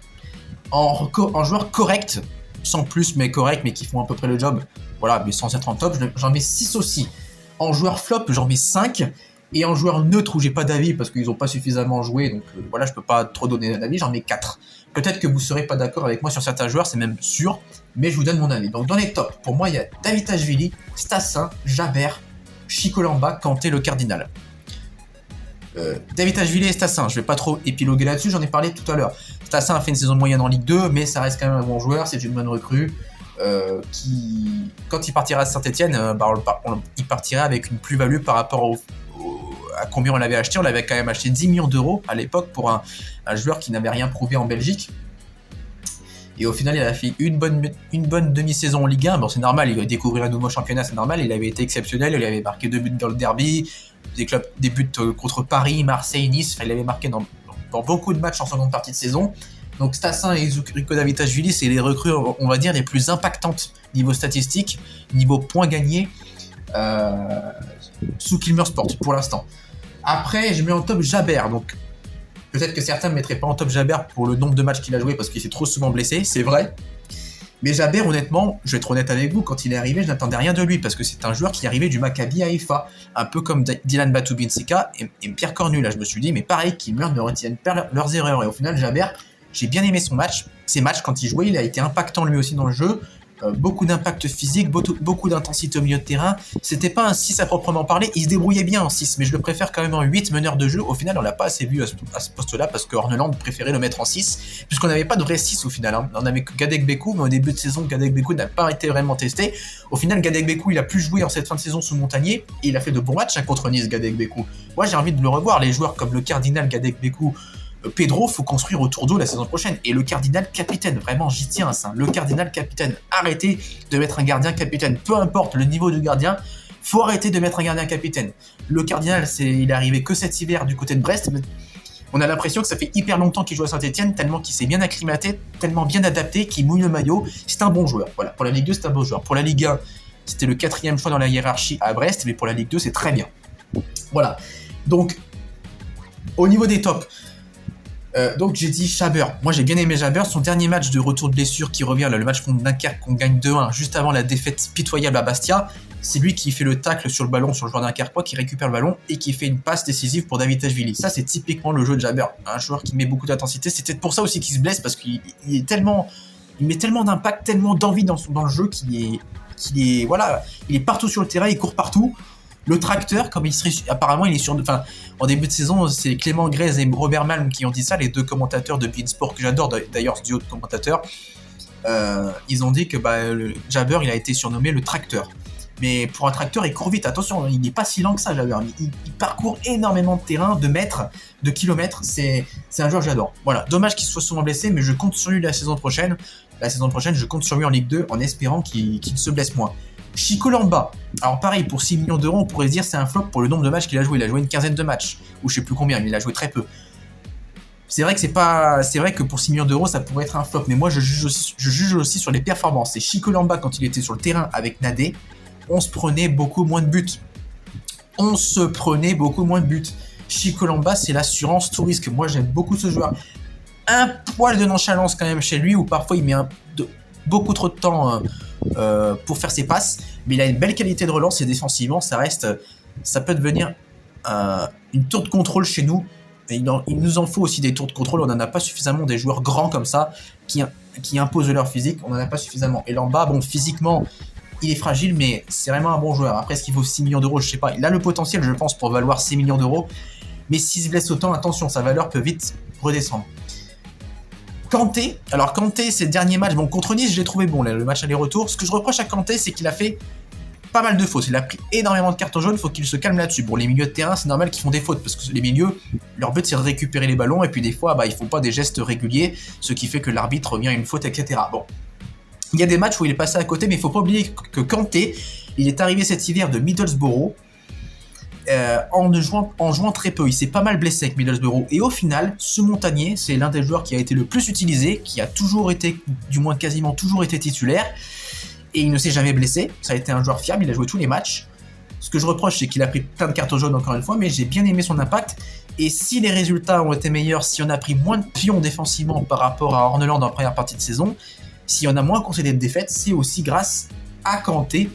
En joueurs corrects, sans plus, mais corrects, mais qui font à peu près le job, voilà, mais sans être en top, j'en mets 6 aussi. En joueurs flop, j'en mets 5. Et en joueur neutre où j'ai pas d'avis parce qu'ils ont pas suffisamment joué, donc voilà, je peux pas trop donner d'avis, j'en mets 4. Peut-être que vous serez pas d'accord avec moi sur certains joueurs, c'est même sûr, mais je vous donne mon avis. Donc dans les tops, pour moi, il y a Davitashvili, Stassin, Jabert, Chikolamba, Kanté, le Cardinal. Davitashvili et Stassin, je vais pas trop épiloguer là-dessus, j'en ai parlé tout à l'heure. Stassin a fait une saison moyenne en Ligue 2, mais ça reste quand même un bon joueur, c'est une bonne recrue. Qui, quand il partira à Saint-Etienne, il partira avec une plus-value par rapport à combien on l'avait acheté. On l'avait quand même acheté 10 millions d'euros à l'époque pour un joueur qui n'avait rien prouvé en Belgique. Et au final, il a fait une bonne demi-saison en Ligue 1. Bon, c'est normal, il va découvrir un nouveau championnat, c'est normal. Il avait été exceptionnel, il avait marqué 2 buts dans le derby, des buts contre Paris, Marseille, Nice. Il avait marqué dans beaucoup de matchs en seconde partie de saison. Donc Stassin et Rico Davitashvili, c'est les recrues, on va dire, les plus impactantes niveau statistique, niveau points gagnés sous Kilmer Sport pour l'instant. Après, je mets en top Jabert. Donc peut-être que certains ne mettraient pas en top Jabert pour le nombre de matchs qu'il a joué parce qu'il s'est trop souvent blessé, c'est vrai. Mais Jabert, honnêtement, je vais être honnête avec vous, quand il est arrivé, je n'attendais rien de lui parce que c'est un joueur qui arrivait du Maccabi Haïfa, un peu comme Dylan Batubinsika et Pierre Cornu. Là, je me suis dit, mais pareil, Kilmer ne retiennent pas leurs erreurs. Et au final, Jabert, j'ai bien aimé ses matchs quand il jouait, il a été impactant lui aussi dans le jeu, beaucoup d'impact physique, beaucoup d'intensité au milieu de terrain. C'était pas un 6 à proprement parler, il se débrouillait bien en 6, mais je le préfère quand même en 8 meneur de jeu. Au final, on l'a pas assez vu à ce poste-là parce que Horneland préférait le mettre en 6, puisqu'on n'avait pas de vrai 6 au final. Hein. On avait que Gadegbekou, mais au début de saison, Gadegbekou n'a pas été vraiment testé. Au final, Gadegbekou, il a plus joué en cette fin de saison sous Montagnier, et il a fait de bons matchs contre Nice, Gadegbekou. Moi, j'ai envie de le revoir. Les joueurs comme le Cardinal, Gadegbekou, Pedro, faut construire autour d'eux la saison prochaine. Et le Cardinal capitaine, vraiment, j'y tiens à ça. Le Cardinal capitaine, arrêtez de mettre un gardien capitaine. Peu importe le niveau du gardien, faut arrêter de mettre un gardien capitaine. Le Cardinal, il est arrivé que cet hiver du côté de Brest. On a l'impression que ça fait hyper longtemps qu'il joue à Saint-Etienne, tellement qu'il s'est bien acclimaté, tellement bien adapté, qu'il mouille le maillot. C'est un bon joueur. Voilà. Pour la Ligue 2, c'est un bon joueur. Pour la Ligue 1, c'était le 4e choix dans la hiérarchie à Brest, mais pour la Ligue 2, c'est très bien. Voilà. Donc, au niveau des tops, donc j'ai dit Chaber. Moi, j'ai bien aimé Chaber. Son dernier match de retour de blessure qui revient, là, le match contre Dunkerque qu'on gagne 2-1, juste avant la défaite pitoyable à Bastia, c'est lui qui fait le tacle sur le ballon sur le joueur dunkerquois, qui récupère le ballon et qui fait une passe décisive pour Davitashvili. Ça, c'est typiquement le jeu de Chaber. Un joueur qui met beaucoup d'intensité. C'est peut-être pour ça aussi qu'il se blesse, parce qu'il met tellement d'impact, tellement d'envie dans le jeu qu'il est partout sur le terrain, il court partout. Le tracteur, comme il serait, apparemment, il est sur. Enfin, en début de saison, c'est Clément Grèze et Robert Malm qui ont dit ça, les deux commentateurs de beIN Sport que j'adore, d'ailleurs, ce duo de commentateurs. Ils ont dit que Jabber, il a été surnommé le tracteur. Mais pour un tracteur, il court vite. Attention, il n'est pas si lent que ça, Jabber. Il parcourt énormément de terrain, de mètres, de kilomètres. C'est un joueur que j'adore. Voilà, dommage qu'il soit souvent blessé, mais je compte sur lui la saison prochaine. La saison prochaine, je compte sur lui en Ligue 2 en espérant qu'il se blesse moins. Chico Lamba, alors pareil, pour 6 millions d'euros, on pourrait se dire c'est un flop pour le nombre de matchs qu'il a joué. Il a joué une quinzaine de matchs, ou je sais plus combien, mais il a joué très peu. C'est vrai que pour 6 millions d'euros, ça pourrait être un flop, mais moi je juge aussi sur les performances. Et Chico Lamba, quand il était sur le terrain avec Nadé, on se prenait beaucoup moins de buts. Chico Lamba, c'est l'assurance tout risque. Moi, j'aime beaucoup ce joueur. Un poil de nonchalance quand même chez lui, où parfois il met beaucoup trop de temps pour faire ses passes, mais il a une belle qualité de relance et défensivement, ça peut devenir une tour de contrôle chez nous. Et il nous en faut aussi des tours de contrôle. On n'en a pas suffisamment des joueurs grands comme ça qui imposent leur physique. On n'en a pas suffisamment. Et Lamba, bon, physiquement, il est fragile, mais c'est vraiment un bon joueur. Après, est-ce qu'il vaut 6 millions d'euros? Je sais pas. Il a le potentiel, je pense, pour valoir 6 millions d'euros. Mais s'il se blesse autant, attention, sa valeur peut vite redescendre. Kanté, alors Kanté, ses derniers matchs, bon, contre Nice, je l'ai trouvé bon, là, le match aller-retour. Ce que je reproche à Kanté, c'est qu'il a fait pas mal de fautes. Il a pris énormément de cartons jaunes, il faut qu'il se calme là-dessus. Bon, les milieux de terrain, c'est normal qu'ils font des fautes, parce que les milieux, leur but, c'est de récupérer les ballons, et puis des fois, ils font pas des gestes réguliers, ce qui fait que l'arbitre revient à une faute, etc. Bon. Il y a des matchs où il est passé à côté, mais il faut pas oublier que Kanté, il est arrivé cet hiver de Middlesbrough, en jouant très peu. Il s'est pas mal blessé avec Middlesbrough. Et au final, ce Montagnier, c'est l'un des joueurs qui a été le plus utilisé, qui a toujours été, du moins quasiment toujours été titulaire. Et il ne s'est jamais blessé. Ça a été un joueur fiable, il a joué tous les matchs. Ce que je reproche, c'est qu'il a pris plein de cartons jaunes encore une fois, mais j'ai bien aimé son impact. Et si les résultats ont été meilleurs, si on a pris moins de pions défensivement par rapport à Orneland en première partie de saison, si on a moins concédé de défaites, c'est aussi grâce à Kanté.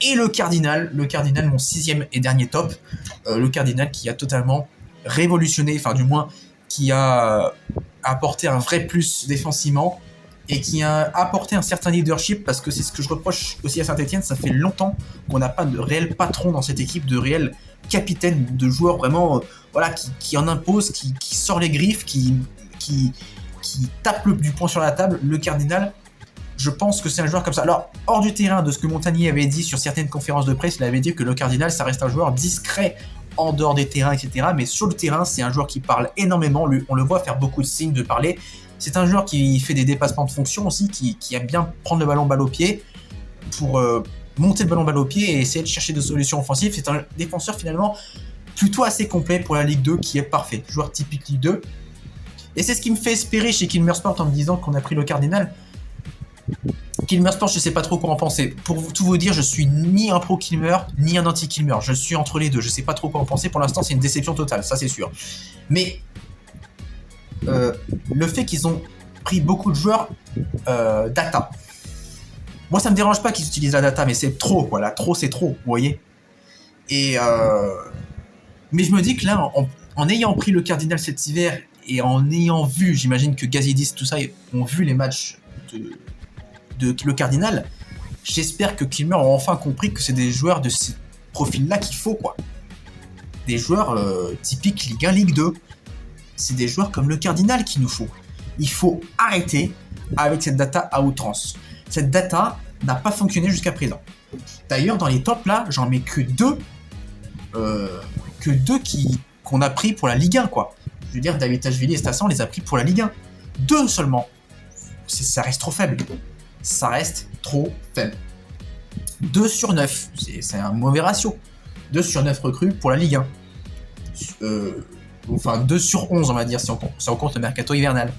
Et le Cardinal, mon 6e et dernier top, le Cardinal qui a totalement révolutionné, enfin du moins qui a apporté un vrai plus défensivement et qui a apporté un certain leadership, parce que c'est ce que je reproche aussi à Saint-Etienne, ça fait longtemps qu'on n'a pas de réel patron dans cette équipe, de réel capitaine, de joueur vraiment qui en impose, qui sort les griffes, qui tape du poing sur la table. Le Cardinal, je pense que c'est un joueur comme ça. Alors, hors du terrain, de ce que Montagnier avait dit sur certaines conférences de presse, il avait dit que le Cardinal, ça reste un joueur discret en dehors des terrains, etc. Mais sur le terrain, c'est un joueur qui parle énormément. On le voit faire beaucoup de signes, de parler. C'est un joueur qui fait des dépassements de fonction aussi, qui aime bien prendre le ballon balle au pied pour monter le ballon balle au pied et essayer de chercher des solutions offensives. C'est un défenseur finalement plutôt assez complet pour la Ligue 2, qui est parfait. Joueur typique Ligue 2. Et c'est ce qui me fait espérer chez Kilmer Sport en me disant qu'on a pris le Cardinal. Kilmer Sport, je sais pas trop quoi en penser. Pour tout vous dire, je suis ni un pro Kilmer, ni un anti-Kilmer. Je suis entre les deux. Je sais pas trop quoi en penser. Pour l'instant, c'est une déception totale, ça c'est sûr. Mais le fait qu'ils ont pris beaucoup de joueurs data. Moi, ça me dérange pas qu'ils utilisent la data, mais c'est trop, voilà. Trop, c'est trop, vous voyez. Et mais je me dis que là, en ayant pris le Cardinal cet hiver et en ayant vu, j'imagine que Gazidis, tout ça, ont vu les matchs de le Cardinal, j'espère que Kilmer a enfin compris que c'est des joueurs de ce profil-là qu'il faut, quoi. Des joueurs typiques Ligue 1, Ligue 2. C'est des joueurs comme le Cardinal qu'il nous faut. Il faut arrêter avec cette data à outrance. Cette data n'a pas fonctionné jusqu'à présent. D'ailleurs, dans les tops, là, j'en mets que deux qu'on a pris pour la Ligue 1, quoi. Je veux dire, Davitashvili et Stassan, on les a pris pour la Ligue 1. 2 seulement. Ça reste trop faible. Ça reste trop faible. 2 sur 9. C'est un mauvais ratio. 2 sur 9 recrues pour la Ligue 1. Enfin, 2 sur 11, on va dire, si on compte le mercato hivernal.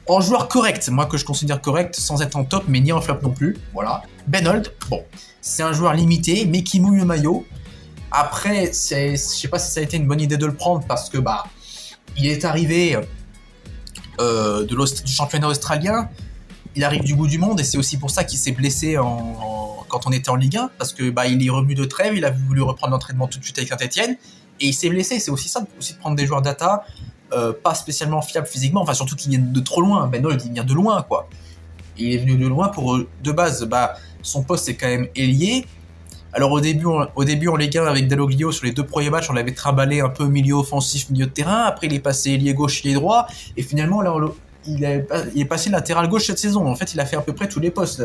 En joueur correct, moi que je considère correct, sans être en top, mais ni en flop non plus, voilà. Ben Holt, bon, c'est un joueur limité, mais qui mouille le maillot. Après, je sais pas si ça a été une bonne idée de le prendre, parce que, il est arrivé du championnat australien, il arrive du bout du monde, et c'est aussi pour ça qu'il s'est blessé quand on était en Ligue 1, parce que il est revenu de trêve, il a voulu reprendre l'entraînement tout de suite avec Saint-Etienne, et il s'est blessé. C'est aussi ça, aussi de prendre des joueurs data, pas spécialement fiables physiquement, enfin surtout qu'ils viennent de trop loin. Ben Holt, il vient de loin, quoi. Il est venu de loin pour, de base, son poste c'est quand même ailier. Alors au début en Ligue 1 avec Dalloglio, sur les 2 premiers matchs, on l'avait trimballé un peu milieu offensif, milieu de terrain. Après il est passé ailier gauche, ailier droit, et finalement là, il est passé latéral gauche cette saison. En fait, il a fait à peu près tous les postes,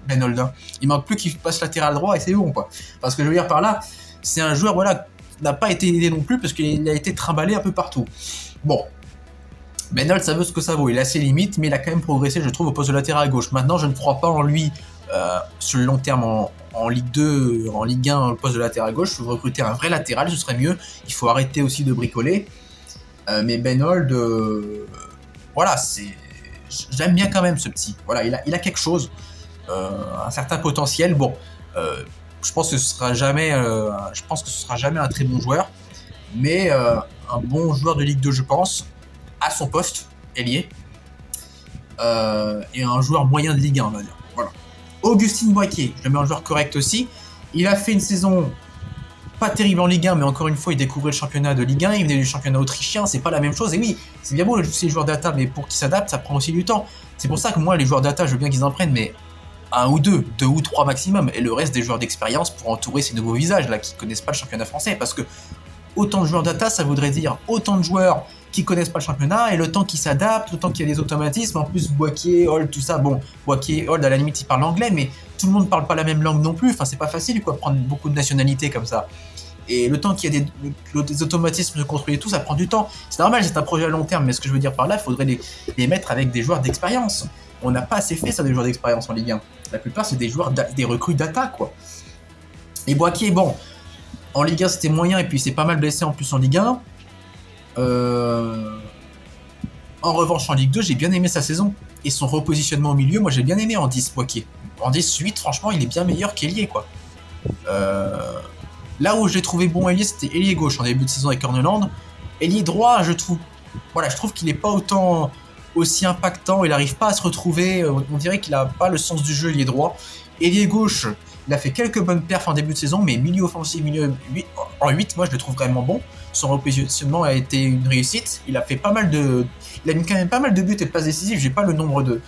Ben Holt. Il manque plus qu'il passe latéral droit et c'est bon, quoi. Parce que je veux dire par là, c'est un joueur, voilà, n'a pas été aidé non plus parce qu'il a été trimballé un peu partout. Bon, Ben Holt, ça veut ce que ça vaut. Il a ses limites, mais il a quand même progressé, je trouve, au poste de latéral gauche. Maintenant, je ne crois pas en lui sur le long terme en Ligue 2, en Ligue 1, au poste de latéral gauche. Il faut recruter un vrai latéral, ce serait mieux. Il faut arrêter aussi de bricoler. Mais Ben Holt, voilà, j'aime bien quand même ce petit. Voilà, il a quelque chose, un certain potentiel. Bon, je pense que ce sera jamais un très bon joueur, mais un bon joueur de Ligue 2, je pense, à son poste, ailier, et un joueur moyen de Ligue 1, on va dire. Voilà. Augustin Boaké, je le mets en joueur correct aussi. Il a fait une saison pas terrible en Ligue 1, mais encore une fois, il découvrait le championnat de Ligue 1, il venait du championnat autrichien, c'est pas la même chose. Et oui, c'est bien beau ces joueurs data, mais pour qu'ils s'adaptent, ça prend aussi du temps. C'est pour ça que moi, les joueurs data, je veux bien qu'ils en prennent, mais 1 ou 2 ou 3 maximum, et le reste des joueurs d'expérience pour entourer ces nouveaux visages là qui connaissent pas le championnat français, parce que autant de joueurs data, ça voudrait dire autant de joueurs qui connaissent pas le championnat, et le temps qu'ils s'adaptent, le temps qu'il y a des automatismes. En plus, Boaké, Holt, tout ça, bon, Boaké, Holt, à la limite, ils parlent anglais, mais tout le monde parle pas la même langue non plus. Enfin, c'est pas facile, quoi, prendre beaucoup de nationalités comme ça. Et le temps qu'il y a des automatismes de contrôler tout, ça prend du temps. C'est normal, c'est un projet à long terme, mais ce que je veux dire par là, il faudrait les mettre avec des joueurs d'expérience. On n'a pas assez fait ça, des joueurs d'expérience en Ligue 1. La plupart, c'est des joueurs, des recrues data, quoi. Et Boaké, bon, en Ligue 1, c'était moyen, et puis il s'est pas mal blessé en plus en Ligue 1. En revanche, en Ligue 2, j'ai bien aimé sa saison. Et son repositionnement au milieu, moi j'ai bien aimé en 10, Boaké. En 10-8, franchement, il est bien meilleur qu'ailier, quoi. Là où j'ai trouvé bon ailier, c'était ailier gauche en début de saison avec Corneland. Ailier droit, je trouve qu'il n'est pas aussi impactant, il n'arrive pas à se retrouver, on dirait qu'il n'a pas le sens du jeu ailier droit. Ailier gauche, il a fait quelques bonnes perfs en début de saison, mais milieu offensif, en 8, moi je le trouve vraiment bon. Son repositionnement a été une réussite, il a mis quand même pas mal de buts et de passes décisives, j'ai pas le nombre de...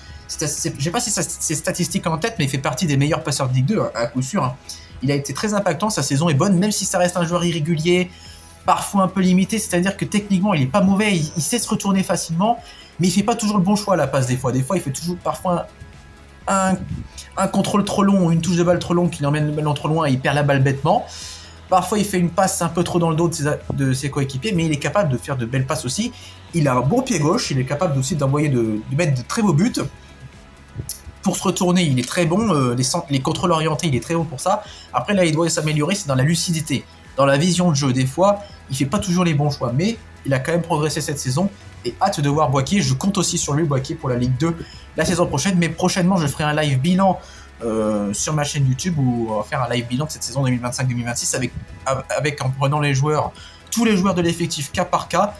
J'ai pas ses statistiques en tête, mais il fait partie des meilleurs passeurs de Ligue 2, à coup sûr. Il a été très impactant, sa saison est bonne, même si ça reste un joueur irrégulier, parfois un peu limité, c'est-à-dire que techniquement il est pas mauvais, il sait se retourner facilement, mais il fait pas toujours le bon choix à la passe des fois. Des fois il fait toujours parfois un contrôle trop long ou une touche de balle trop longue qui l'emmène le ballon trop loin et il perd la balle bêtement. Parfois il fait une passe un peu trop dans le dos de ses coéquipiers, mais il est capable de faire de belles passes aussi. Il a un bon pied gauche, il est capable aussi de mettre de très beaux buts. Pour se retourner, il est très bon. Les contrôles orientés, il est très bon pour ça. Après, là, il doit s'améliorer, c'est dans la lucidité, dans la vision de jeu. Des fois, il fait pas toujours les bons choix, mais il a quand même progressé cette saison. Et hâte de voir Boaké. Je compte aussi sur lui, Boaké, pour la Ligue 2 la saison prochaine. Mais prochainement, je ferai un live bilan sur ma chaîne YouTube où on va faire un live bilan de cette saison 2025-2026 avec en prenant tous les joueurs de l'effectif cas par cas,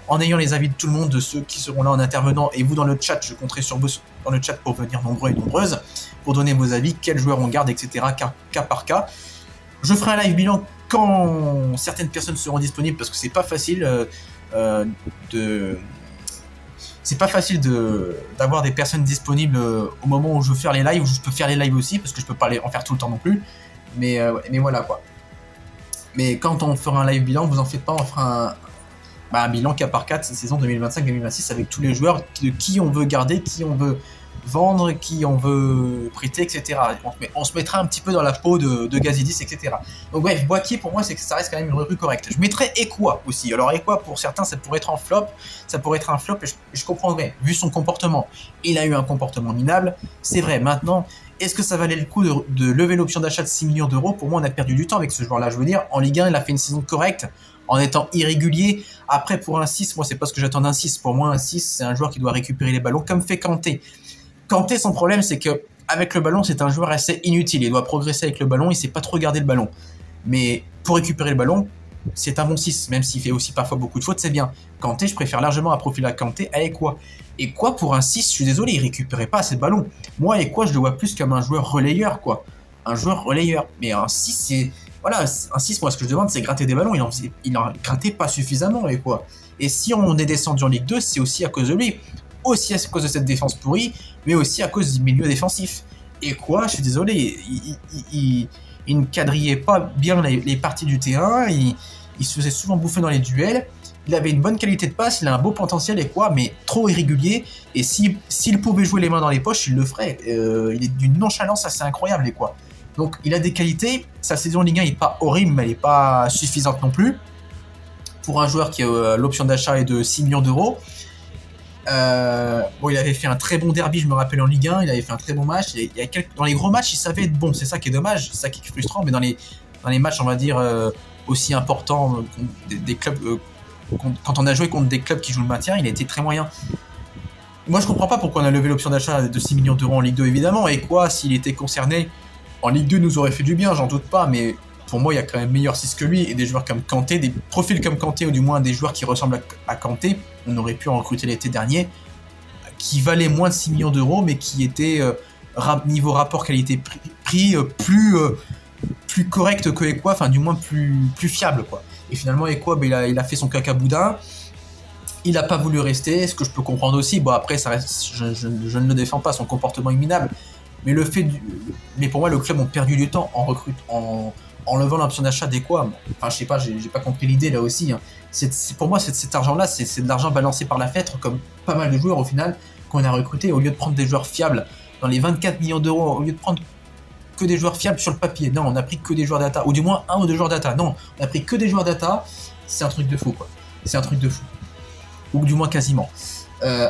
en ayant les avis de tout le monde, de ceux qui seront là en intervenant, et vous dans le chat, je compterai sur vous dans le chat pour venir nombreux et nombreuses, pour donner vos avis, quels joueurs on garde, etc., cas par cas. Je ferai un live bilan quand certaines personnes seront disponibles, parce que c'est pas facile d'avoir des personnes disponibles au moment où je veux faire les lives, où je peux faire les lives aussi, parce que je peux pas en faire tout le temps non plus, mais voilà, quoi. Mais quand on fera un live bilan, vous en faites pas, on fera un bilan cas par cas de cette saison 2025-2026 avec tous les joueurs de qui on veut garder, qui on veut vendre, qui on veut prêter, etc. On se mettra un petit peu dans la peau de Gazidis, etc. Donc bref, Boakier pour moi c'est que ça reste quand même une recrue correcte. Je mettrais Ekwa aussi. Alors Ekwa pour certains ça pourrait être un flop, et je comprendrais vu son comportement. Il a eu un comportement minable, c'est vrai. Maintenant, est-ce que ça valait le coup de lever l'option d'achat de 6 millions d'euros? Pour moi on a perdu du temps avec ce joueur-là. Je veux dire, en Ligue 1 il a fait une saison correcte en étant irrégulier. Après pour un 6, moi c'est pas ce que j'attends d'un 6. Pour moi un 6 c'est un joueur qui doit récupérer les ballons comme fait Kanté. Kanté, son problème, c'est que avec le ballon, c'est un joueur assez inutile. Il doit progresser avec le ballon, il sait pas trop garder le ballon. Mais pour récupérer le ballon, c'est un bon 6, même s'il fait aussi parfois beaucoup de fautes, c'est bien. Kanté, je préfère largement un profil à Kanté à Ekwa. Ekwa, pour un 6, je suis désolé, il récupérait pas assez de ballons. Moi, Ekwa, je le vois plus comme un joueur relayeur, quoi. Un joueur relayeur. Mais un 6, c'est... Voilà, un 6, moi, ce que je demande, c'est gratter des ballons. Il en grattait pas suffisamment, Ekwa. Et si on est descendu en Ligue 2, c'est aussi à cause de lui. Aussi à cause de cette défense pourrie, mais aussi à cause du milieu défensif. Et quoi, je suis désolé, il ne quadrillait pas bien les parties du terrain, il se faisait souvent bouffer dans les duels, il avait une bonne qualité de passe, il a un beau potentiel et quoi, mais trop irrégulier, et s'il pouvait jouer les mains dans les poches, il le ferait. Il est d'une nonchalance assez incroyable et quoi. Donc il a des qualités, sa saison Ligue 1 n'est pas horrible, mais elle n'est pas suffisante non plus. Pour un joueur qui a l'option d'achat est de 6 millions d'euros, bon, il avait fait un très bon derby, je me rappelle en Ligue 1, il avait fait un très bon match. Dans les gros matchs, il savait être bon, c'est ça qui est dommage, c'est ça qui est frustrant, mais dans les matchs, on va dire, aussi importants, des clubs, quand on a joué contre des clubs qui jouent le maintien, il a été très moyen. Moi, je comprends pas pourquoi on a levé l'option d'achat de 6 millions d'euros en Ligue 2, évidemment, et quoi, s'il était concerné, en Ligue 2, nous aurait fait du bien, j'en doute pas, mais pour moi, il y a quand même meilleur 6 que lui, et des joueurs comme Kanté, des profils comme Kanté, ou du moins des joueurs qui ressemblent à Kanté, on aurait pu en recruter l'été dernier, qui valaient moins de 6 millions d'euros, mais qui étaient, niveau rapport qualité-prix, plus correct que Ekwa, enfin du moins plus fiable, quoi. Et finalement, Ekwa, il a fait son cacaboudin, il n'a pas voulu rester, ce que je peux comprendre aussi. Bon, après, ça reste, je ne le défends pas, son comportement est minable, mais mais pour moi, le club a perdu du temps en levant l'option d'achat d'Ekwa. Enfin, je sais pas, j'ai pas compris l'idée là aussi. Hein. Pour moi, cet argent-là, c'est de l'argent balancé par la fenêtre, comme pas mal de joueurs au final, qu'on a recruté, au lieu de prendre des joueurs fiables dans les 24 millions d'euros, au lieu de prendre que des joueurs fiables sur le papier. Non, on a pris que des joueurs data, ou du moins un ou deux joueurs data. Non, on a pris que des joueurs data, c'est un truc de fou, quoi. C'est un truc de fou. Ou du moins quasiment.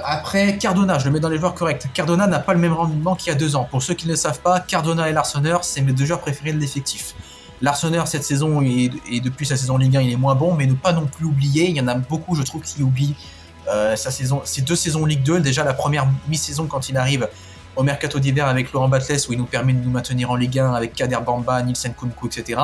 Après, Cardona, je le mets dans les joueurs corrects. Cardona n'a pas le même rendement qu'il y a 2 ans. Pour ceux qui ne le savent pas, Cardona et Larsonneur, c'est mes 2 joueurs préférés de l'effectif. Larsonneur, cette saison, et depuis sa saison Ligue 1, il est moins bon, mais ne pas non plus oublier, il y en a beaucoup, je trouve, qui oublient ses 2 saisons Ligue 2. Déjà, la première mi-saison, quand il arrive au mercato d'hiver avec Laurent Batles, où il nous permet de nous maintenir en Ligue 1 avec Kader Bamba, Nielsen Kounkou, etc.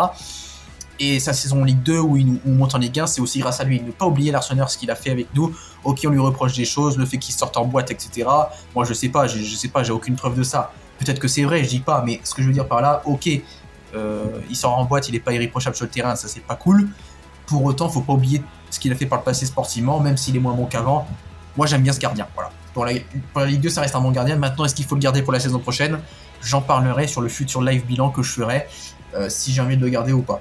Et sa saison Ligue 2 où il monte en Ligue 1, c'est aussi grâce à lui. Ne pas oublier Larsonneur, ce qu'il a fait avec nous. Ok, on lui reproche des choses, le fait qu'il sorte en boîte, etc. Moi, je sais pas, j'ai aucune preuve de ça. Peut-être que c'est vrai, je dis pas, mais ce que je veux dire par là, ok, il sort en boîte, il est pas irréprochable sur le terrain, ça c'est pas cool. Pour autant, faut pas oublier ce qu'il a fait par le passé sportivement, même s'il est moins bon qu'avant. Moi, j'aime bien ce gardien. Voilà. Pour la Ligue 2, ça reste un bon gardien. Maintenant, est-ce qu'il faut le garder pour la saison prochaine? J'en parlerai sur le futur live bilan que je ferai, si j'ai envie de le garder ou pas.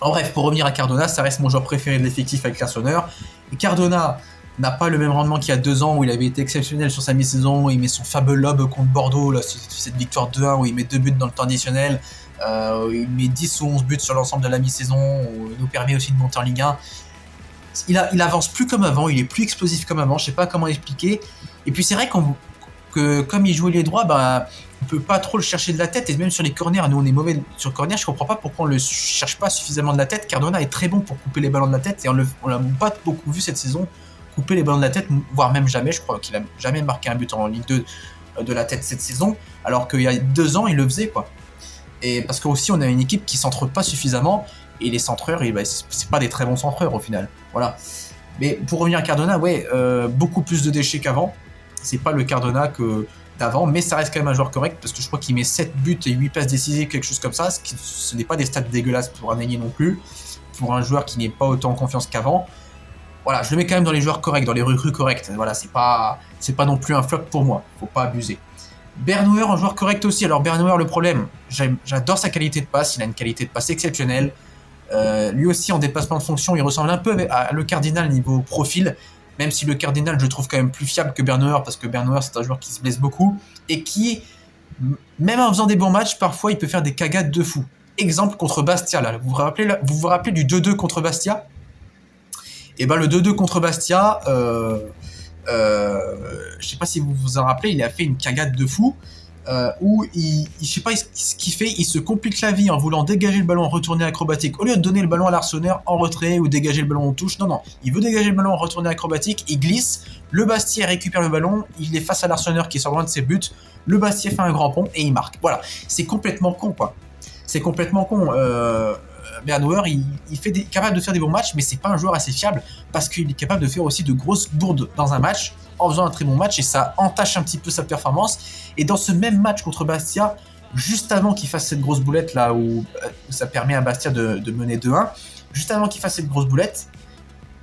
En bref, pour revenir à Cardona, ça reste mon joueur préféré de l'effectif avec Larsonneur. Et Cardona n'a pas le même rendement qu'il y a 2 ans où il avait été exceptionnel sur sa mi-saison, où il met son fameux lob contre Bordeaux, là, cette victoire 2-1 où il met 2 buts dans le temps additionnel, il met 10 ou 11 buts sur l'ensemble de la mi-saison, où il nous permet aussi de monter en Ligue 1. Il avance plus comme avant, il est plus explosif comme avant, je sais pas comment expliquer. Et puis c'est vrai que comme il jouait les droits, bah, on peut pas trop le chercher de la tête, et même sur les corners, nous on est mauvais sur corner, je comprends pas pourquoi on le cherche pas suffisamment de la tête. Cardona est très bon pour couper les ballons de la tête, et on l'a pas beaucoup vu cette saison couper les ballons de la tête, voire même jamais. Je crois qu'il a jamais marqué un but en Ligue 2 de la tête cette saison, alors qu'il y a 2 ans il le faisait, quoi. Et parce qu'aussi on a une équipe qui centre pas suffisamment, et les centreurs, c'est pas des très bons centreurs au final. Voilà. Mais pour revenir à Cardona, ouais, beaucoup plus de déchets qu'avant. C'est pas le Cardona d'avant, mais ça reste quand même un joueur correct, parce que je crois qu'il met 7 buts et 8 passes décisives, quelque chose comme ça, ce n'est pas des stats dégueulasses pour un ailier non plus, pour un joueur qui n'est pas autant en confiance qu'avant. Voilà, je le mets quand même dans les joueurs corrects, dans les recrues correctes. Voilà, c'est pas non plus un flop pour moi, faut pas abuser. Bernouer, un joueur correct aussi. Alors Bernouer, le problème, j'adore sa qualité de passe, il a une qualité de passe exceptionnelle. Lui aussi, en dépassement de fonction, il ressemble un peu à Le Cardinal niveau profil, même si le Cardinal, je trouve quand même plus fiable que Bernauer, parce que Bernauer, c'est un joueur qui se blesse beaucoup, et qui, même en faisant des bons matchs, parfois, il peut faire des cagades de fou. Exemple contre Bastia, là. Vous vous rappelez du 2-2 contre Bastia? Et ben le 2-2 contre Bastia, je sais pas si vous vous en rappelez, il a fait une cagade de fou, où je sais pas ce qu'il fait, il se complique la vie en voulant dégager le ballon en retourné acrobatique. Au lieu de donner le ballon à l'Arseneur en retrait ou dégager le ballon en touche, non, il veut dégager le ballon en retourné acrobatique, il glisse, le Bastia récupère le ballon, il est face à l'Arseneur qui est sur loin de ses buts, le Bastia fait un grand pont et il marque. Voilà, c'est complètement con, quoi. C'est complètement con. Bernauer, capable de faire des bons matchs, mais c'est pas un joueur assez fiable parce qu'il est capable de faire aussi de grosses bourdes dans un match en faisant un très bon match et ça entache un petit peu sa performance. Et dans ce même match contre Bastia, juste avant qu'il fasse cette grosse boulette là où ça permet à Bastia de mener 2-1, juste avant qu'il fasse cette grosse boulette,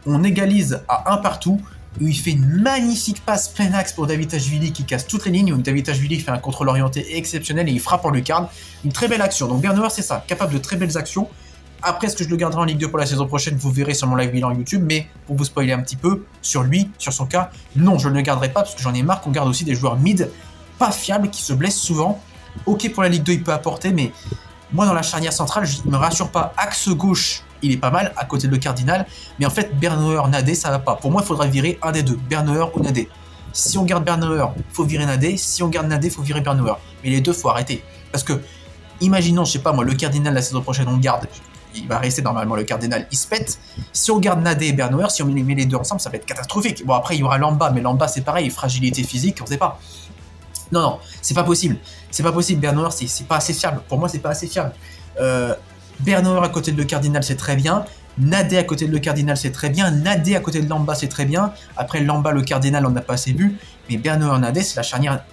on égalise à 1 partout où il fait une magnifique passe plein axe pour Davide-Ashvili qui casse toutes les lignes, où Davide-Ashvili fait un contrôle orienté exceptionnel et il frappe en lucarne. Une très belle action. Donc Bernauer, c'est ça, capable de très belles actions. Après, est-ce que je le garderai en Ligue 2 pour la saison prochaine? Vous verrez sur mon live bilan YouTube, mais pour vous spoiler un petit peu sur lui, sur son cas, non, je ne le garderai pas parce que j'en ai marre qu'on garde aussi des joueurs mid pas fiables qui se blessent souvent. Ok, pour la Ligue 2, il peut apporter, mais moi, dans la charnière centrale, il ne me rassure pas. Axe gauche, il est pas mal, à côté de le Cardinal, mais en fait, Bernauer, Nadé, ça va pas. Pour moi, il faudra virer un des deux, Bernauer ou Nadé. Si on garde Bernauer, faut virer Nadé. Si on garde Nadé, faut virer Bernauer. Mais les deux, faut arrêter. Parce que, imaginons, je sais pas moi, le Cardinal la saison prochaine, on le garde. Il va rester normalement le Cardinal, il se pète. Si on garde Nadé et Bernauer, si on met les deux ensemble, ça va être catastrophique. Bon, après, il y aura Lamba, mais Lamba, c'est pareil, fragilité physique, on sait pas. Non, c'est pas possible. C'est pas possible, Bernauer, c'est pas assez fiable. Pour moi, c'est pas assez fiable. Bernauer à côté de le Cardinal, c'est très bien. Nadé à côté de le Cardinal, c'est très bien. Nadé à côté de Lamba, c'est très bien. Après, Lamba, le Cardinal, on n'a pas assez vu. Mais Bernauer, Nadé, c'est la charnière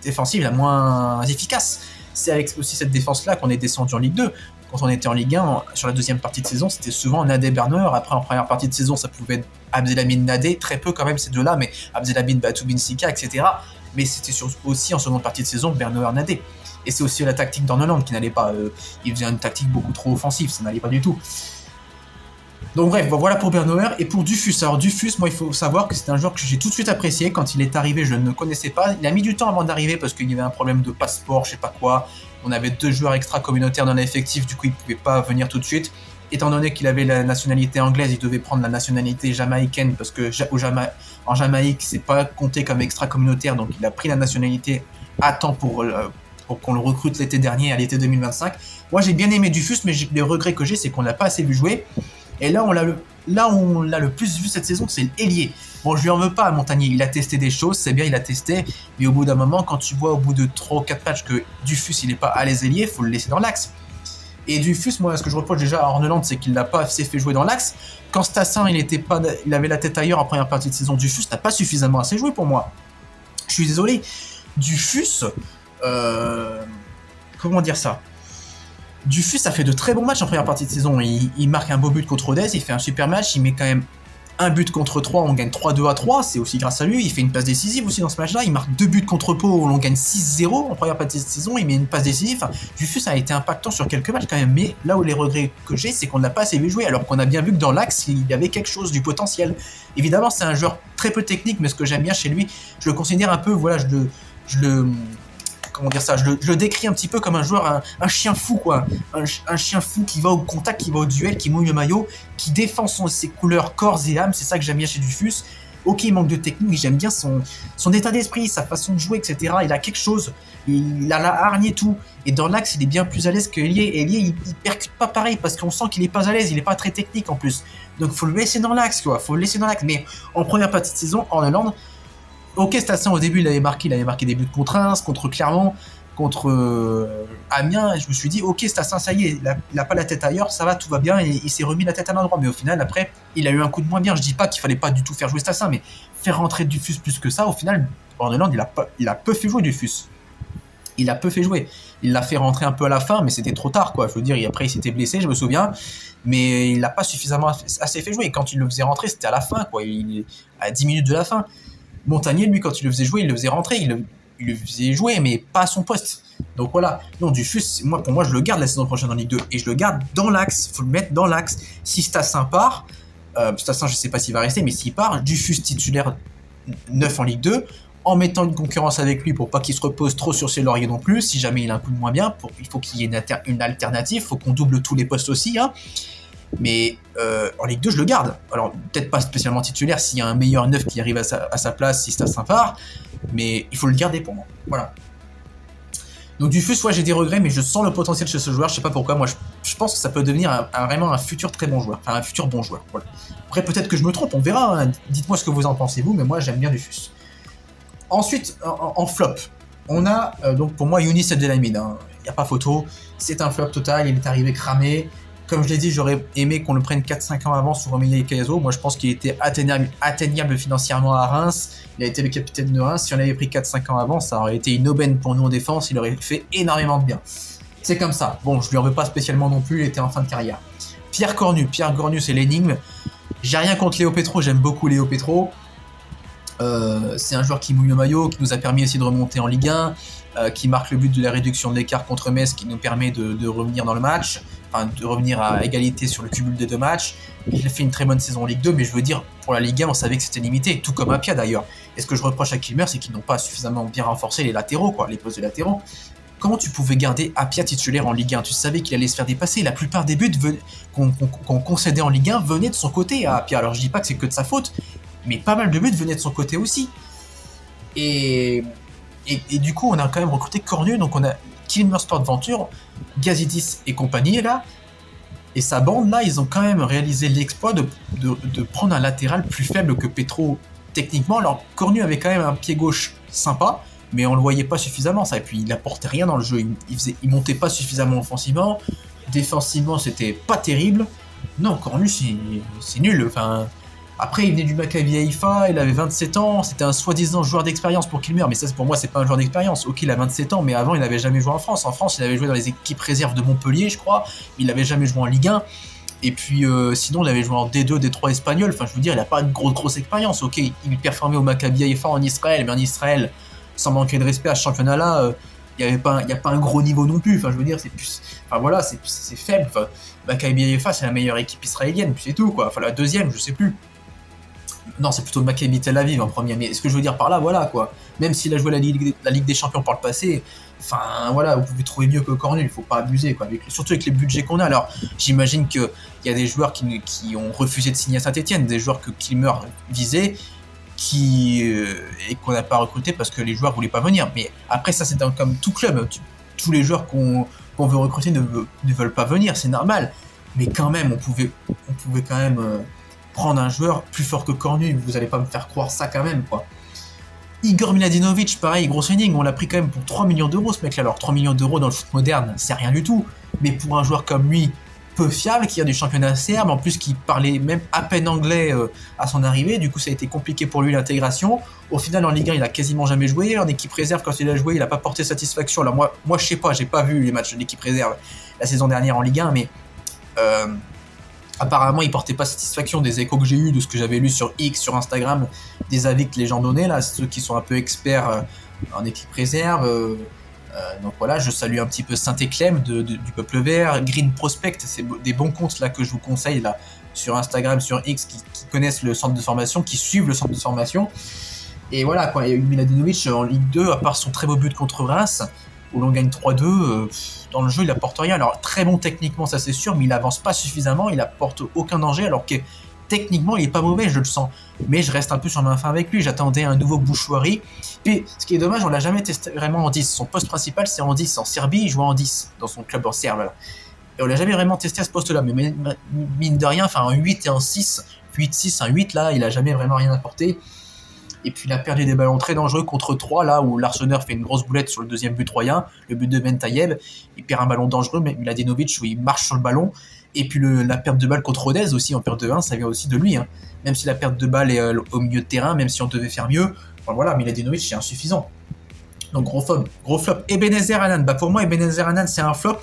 défensive la moins efficace. C'est avec aussi cette défense-là qu'on est descendu en Ligue 2. Quand on était en Ligue 1, sur la deuxième partie de saison, c'était souvent Nadé-Bernauer. Après, en première partie de saison, ça pouvait être Abdelhamid-Nadé. Très peu quand même, ces deux-là, mais Abdelhamid, Batoubin-Sika, etc. Mais c'était aussi en seconde partie de saison, Bernauer-Nadé. Et c'est aussi la tactique d'Orneland qui n'allait pas. Il faisait une tactique beaucoup trop offensive, ça n'allait pas du tout. Donc bref, voilà pour Bernauer. Et pour Dufus, alors Dufus, moi il faut savoir que c'est un joueur que j'ai tout de suite apprécié. Quand il est arrivé, je ne le connaissais pas. Il a mis du temps avant d'arriver parce qu'il y avait un problème de passeport, je sais pas quoi. On avait 2 joueurs extra-communautaires dans l'effectif, du coup il ne pouvait pas venir tout de suite. Étant donné qu'il avait la nationalité anglaise, il devait prendre la nationalité jamaïcaine parce que en Jamaïque, c'est pas compté comme extra-communautaire, donc il a pris la nationalité à temps pour qu'on le recrute l'été dernier, à l'été 2025. Moi j'ai bien aimé Dufus, mais le regret que j'ai, c'est qu'on l'a pas assez vu jouer. Et là, on l'a le plus vu cette saison, c'est l'ailier. Bon, je lui en veux pas à Montagnier, il a testé des choses, c'est bien, il a testé, mais au bout d'un moment, quand tu vois au bout de 3 ou 4 matchs que Dufus, il est pas à l'aise ailier, faut le laisser dans l'axe. Et Dufus, moi, ce que je reproche déjà à Orneland, c'est qu'il l'a pas assez fait jouer dans l'axe. Quand Stassin, il avait la tête ailleurs en première partie de saison, Dufus n'a pas suffisamment assez joué pour moi. Je suis désolé. Dufus, comment dire ça? Dufus a fait de très bons matchs en première partie de saison. Il marque un beau but contre Rodez, il fait un super match, il met quand même un but contre 3, on gagne 3-2 à 3, c'est aussi grâce à lui. Il fait une passe décisive aussi dans ce match-là, il marque 2 buts contre Pau, on gagne 6-0 en première partie de saison, il met une passe décisive. Enfin, Dufus a été impactant sur quelques matchs quand même, mais là où les regrets que j'ai, c'est qu'on ne l'a pas assez vu jouer, alors qu'on a bien vu que dans l'axe, il y avait quelque chose, du potentiel. Évidemment, c'est un joueur très peu technique, mais ce que j'aime bien chez lui, je le considère un peu, voilà, comment dire ça, je le décris un petit peu comme un joueur, un chien fou, quoi. Un chien fou qui va au contact, qui va au duel, qui mouille le maillot, qui défend ses couleurs corps et âme. C'est ça que j'aime bien chez Dufus. Ok, il manque de technique, mais j'aime bien son état d'esprit, sa façon de jouer, etc. Il a quelque chose. Il a la hargne et tout. Et dans l'axe, il est bien plus à l'aise que Elie. Elie, il percute pas pareil parce qu'on sent qu'il est pas à l'aise. Il est pas très technique en plus. Donc, faut le laisser dans l'axe, quoi. Faut le laisser dans l'axe. Mais en première partie de saison, Orneland, ok, Stassin, au début, il avait marqué des buts contre Reims, contre Clermont, contre Amiens, et je me suis dit, ok, Stassin, ça y est, il a pas la tête ailleurs, ça va, tout va bien, et il s'est remis la tête à l'endroit. Mais au final, après, il a eu un coup de moins bien. Je dis pas qu'il fallait pas du tout faire jouer Stassin, mais faire rentrer Dufus plus que ça, au final, Orneland, il a peu fait jouer Dufus. Il a peu fait jouer. Il l'a fait rentrer un peu à la fin, mais c'était trop tard, quoi. Je veux dire, après, il s'était blessé, je me souviens, mais il n'a pas suffisamment assez fait jouer. Et quand il le faisait rentrer, c'était à la fin, quoi. À 10 minutes de la fin. Montagnier, lui, quand il le faisait jouer, il le faisait rentrer, il le faisait jouer, mais pas à son poste. Donc voilà. Non, Dufus, pour moi, je le garde la saison prochaine en Ligue 2, et je le garde dans l'axe. Il faut le mettre dans l'axe. Si Stassin part, Stassin, je sais pas s'il va rester, mais s'il part, Dufus titulaire 9 en Ligue 2, en mettant une concurrence avec lui pour pas qu'il se repose trop sur ses lauriers non plus, si jamais il a un coup de moins bien, il faut qu'il y ait une alternative, il faut qu'on double tous les postes aussi, hein. Mais en Ligue 2, je le garde. Alors, peut-être pas spécialement titulaire s'il y a un meilleur neuf qui arrive à sa place, si Stassin part, mais il faut le garder pour moi. Voilà. Donc Dufus, ouais, j'ai des regrets, mais je sens le potentiel chez ce joueur, je sais pas pourquoi, moi je pense que ça peut devenir vraiment un futur très bon joueur, enfin un futur bon joueur, voilà. Après peut-être que je me trompe, on verra, hein. Dites-moi ce que vous en pensez vous, mais moi j'aime bien Dufus. Ensuite, en flop, on a donc pour moi Younis Abdelhamid, hein. Y a pas photo, c'est un flop total, il est arrivé cramé. Comme je l'ai dit, j'aurais aimé qu'on le prenne 4-5 ans avant sur Romilly Cayazo. Moi, je pense qu'il était atteignable financièrement à Reims. Il a été le capitaine de Reims. Si on l'avait pris 4-5 ans avant, ça aurait été une aubaine pour nous en défense. Il aurait fait énormément de bien. C'est comme ça. Bon, je lui en veux pas spécialement non plus. Il était en fin de carrière. Pierre Cornu, c'est l'énigme. J'ai rien contre Léo Petro. J'aime beaucoup Léo Petro. C'est un joueur qui mouille le maillot, qui nous a permis aussi de remonter en Ligue 1, qui marque le but de la réduction de l'écart contre Metz, qui nous permet de revenir dans le match, enfin de revenir à égalité sur le cumul des deux matchs. Il a fait une très bonne saison en Ligue 2, mais je veux dire, pour la Ligue 1, on savait que c'était limité, tout comme Apia d'ailleurs. Et ce que je reproche à Kilmer, c'est qu'ils n'ont pas suffisamment bien renforcé les latéraux, quoi, les postes de latéraux. Comment tu pouvais garder Apia titulaire en Ligue 1? Tu savais qu'il allait se faire dépasser. La plupart des buts qu'on concédait en Ligue 1 venaient de son côté à Apia. Alors je dis pas que c'est que de sa faute, mais pas mal de buts venaient de son côté aussi. Et du coup, on a quand même recruté Cornu, donc on a Kilmer Sport Venture, Gazidis et compagnie là. Et sa bande là, ils ont quand même réalisé l'exploit de prendre un latéral plus faible que Petro techniquement. Alors Cornu avait quand même un pied gauche sympa, mais on le voyait pas suffisamment ça. Et puis il apportait rien dans le jeu, il montait pas suffisamment offensivement. Défensivement, c'était pas terrible. Non, Cornu c'est nul. Enfin, après, il venait du Maccabi Haïfa, il avait 27 ans, c'était un soi-disant joueur d'expérience pour Kilmer, mais ça pour moi c'est pas un joueur d'expérience. Ok, il a 27 ans, mais avant il n'avait jamais joué en France. En France, il avait joué dans les équipes réserves de Montpellier, je crois, mais il n'avait jamais joué en Ligue 1. Et puis sinon, il avait joué en D2, D3 espagnol. Enfin, je veux dire, il n'a pas de grosse expérience. Ok, il performait au Maccabi Haïfa en Israël, mais en Israël, sans manquer de respect à ce championnat-là, il n'y a pas un gros niveau non plus. Enfin, je veux dire, c'est plus, enfin voilà, c'est faible. Enfin, Maccabi Haïfa, c'est la meilleure équipe israélienne, puis c'est tout quoi. Enfin, la deuxième, je sais plus. Non, c'est plutôt Maccabi Tel Aviv en premier, mais ce que je veux dire par là, voilà quoi. Même s'il a joué la Ligue des Champions par le passé, enfin voilà, vous pouvez trouver mieux que Cornu, il faut pas abuser quoi. Surtout avec les budgets qu'on a. Alors, j'imagine qu'il y a des joueurs qui ont refusé de signer à Saint-Etienne, des joueurs que Kilmer visait, et qu'on n'a pas recruté parce que les joueurs voulaient pas venir. Mais après, ça c'est comme tout club. Tous les joueurs qu'on veut recruter ne veulent pas venir, c'est normal. Mais quand même, on pouvait quand même prendre un joueur plus fort que Cornu, vous allez pas me faire croire ça quand même, quoi. Igor Miladinovic, pareil, grosse énigme, on l'a pris quand même pour 3 millions d'euros ce mec-là. Alors 3 millions d'euros dans le foot moderne, c'est rien du tout. Mais pour un joueur comme lui, peu fiable, qui a du championnat serbe, en plus qui parlait même à peine anglais à son arrivée, du coup ça a été compliqué pour lui l'intégration. Au final en Ligue 1 il a quasiment jamais joué, en équipe réserve quand il a joué il a pas porté satisfaction. Alors moi je sais pas, j'ai pas vu les matchs de l'équipe réserve la saison dernière en Ligue 1, mais apparemment, il portait pas satisfaction des échos que j'ai eu, de ce que j'avais lu sur X, sur Instagram, des avis que les gens donnaient, là, ceux qui sont un peu experts en équipe réserve. Donc voilà, je salue un petit peu Saint-Éclem du Peuple Vert, Green Prospect, c'est des bons comptes là que je vous conseille là sur Instagram, sur X, qui connaissent le centre de formation, qui suivent le centre de formation. Et voilà, quoi, il y a eu Miladinovic en Ligue 2, à part son très beau but contre Reims, où l'on gagne 3-2, dans le jeu il apporte rien. Alors très bon techniquement ça c'est sûr, mais il avance pas suffisamment, il apporte aucun danger, alors que techniquement il est pas mauvais, je le sens. Mais je reste un peu sur ma faim avec lui, j'attendais un nouveau Bouchouari. Puis ce qui est dommage, on l'a jamais testé vraiment en 10. Son poste principal c'est en 10, en Serbie il jouait en 10, dans son club en Serbe. Là. Et on l'a jamais vraiment testé à ce poste là, mais mine de rien, enfin un 8 et un 6, 8-6, un 8 là, il a jamais vraiment rien apporté. Et puis il a perdu des ballons très dangereux contre 3, là où l'Arseneur fait une grosse boulette sur le deuxième but troyen, le but de Ben Tayeb. Il perd un ballon dangereux, mais Miladinovic où il marche sur le ballon. Et puis la perte de balle contre Rodez aussi, en perte de 1, ça vient aussi de lui. Hein. Même si la perte de balle est au milieu de terrain, même si on devait faire mieux, enfin, voilà, Miladinovic c'est insuffisant. Donc gros flop. Ebenezer Hanan, pour moi Ebenezer Hanan c'est un flop.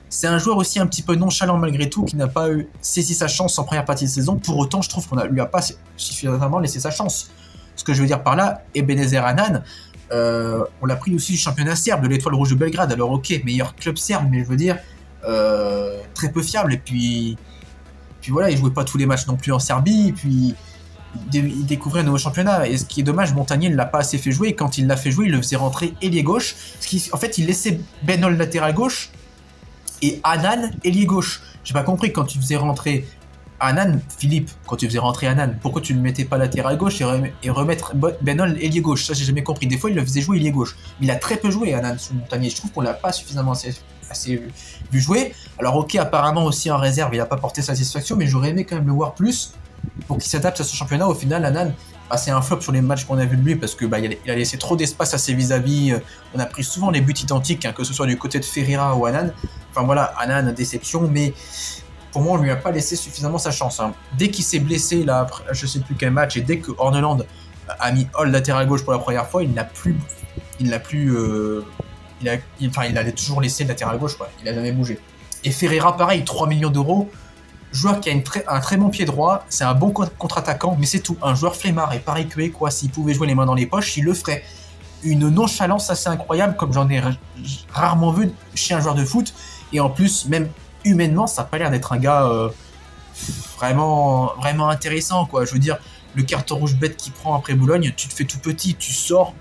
C'est un joueur aussi un petit peu nonchalant malgré tout, qui n'a pas saisi sa chance en première partie de saison. Pour autant, je trouve qu'on lui a pas suffisamment laissé sa chance. Ce que je veux dire par là, Ebenezer Hanan, on l'a pris aussi du championnat serbe, de l'Étoile Rouge de Belgrade. Alors ok, meilleur club serbe, mais je veux dire, très peu fiable. Et puis Puis voilà, il jouait pas tous les matchs non plus en Serbie, et puis il découvrait un nouveau championnat. Et ce qui est dommage, Montagnier ne l'a pas assez fait jouer, et quand il l'a fait jouer, il le faisait rentrer ailier gauche. En fait, il laissait Benol latéral gauche, et Hanan ailier gauche. J'ai pas compris, quand tu faisais rentrer Hanan, Philippe, quand tu faisais rentrer Hanan, pourquoi tu ne le mettais pas latéral gauche et remettre Benol ailier gauche? Ça, j'ai jamais compris. Des fois, il le faisait jouer ailier gauche. Mais il a très peu joué, Hanan, sous Montagnier. Je trouve qu'on l'a pas suffisamment assez vu jouer. Alors, ok, apparemment aussi en réserve, il a pas porté satisfaction, mais j'aurais aimé quand même le voir plus pour qu'il s'adapte à ce championnat. Au final, Hanan, c'est un flop sur les matchs qu'on a vu de lui parce que il a laissé trop d'espace à ses vis-à-vis. On a pris souvent les buts identiques, hein, que ce soit du côté de Ferreira ou Hanan. Enfin voilà, Hanan, déception, mais pour moi, on lui a pas laissé suffisamment sa chance. Hein. Dès qu'il s'est blessé, là, après, je sais plus quel match, et dès que Horneland a mis Hall latéral gauche pour la première fois, il allait toujours laisser le latéral gauche, quoi. Il a jamais bougé. Et Ferreira, pareil, 3 millions d'euros. Joueur qui a un très bon pied droit, c'est un bon contre-attaquant, mais c'est tout. Un joueur flemmard et pas récué, quoi. S'il pouvait jouer les mains dans les poches, il le ferait. Une nonchalance assez incroyable, comme j'en ai rarement vu chez un joueur de foot. Et en plus, même humainement, ça n'a pas l'air d'être un gars vraiment, vraiment intéressant, quoi. Je veux dire, le carton rouge bête qu'il prend après Boulogne, tu te fais tout petit, tu sors,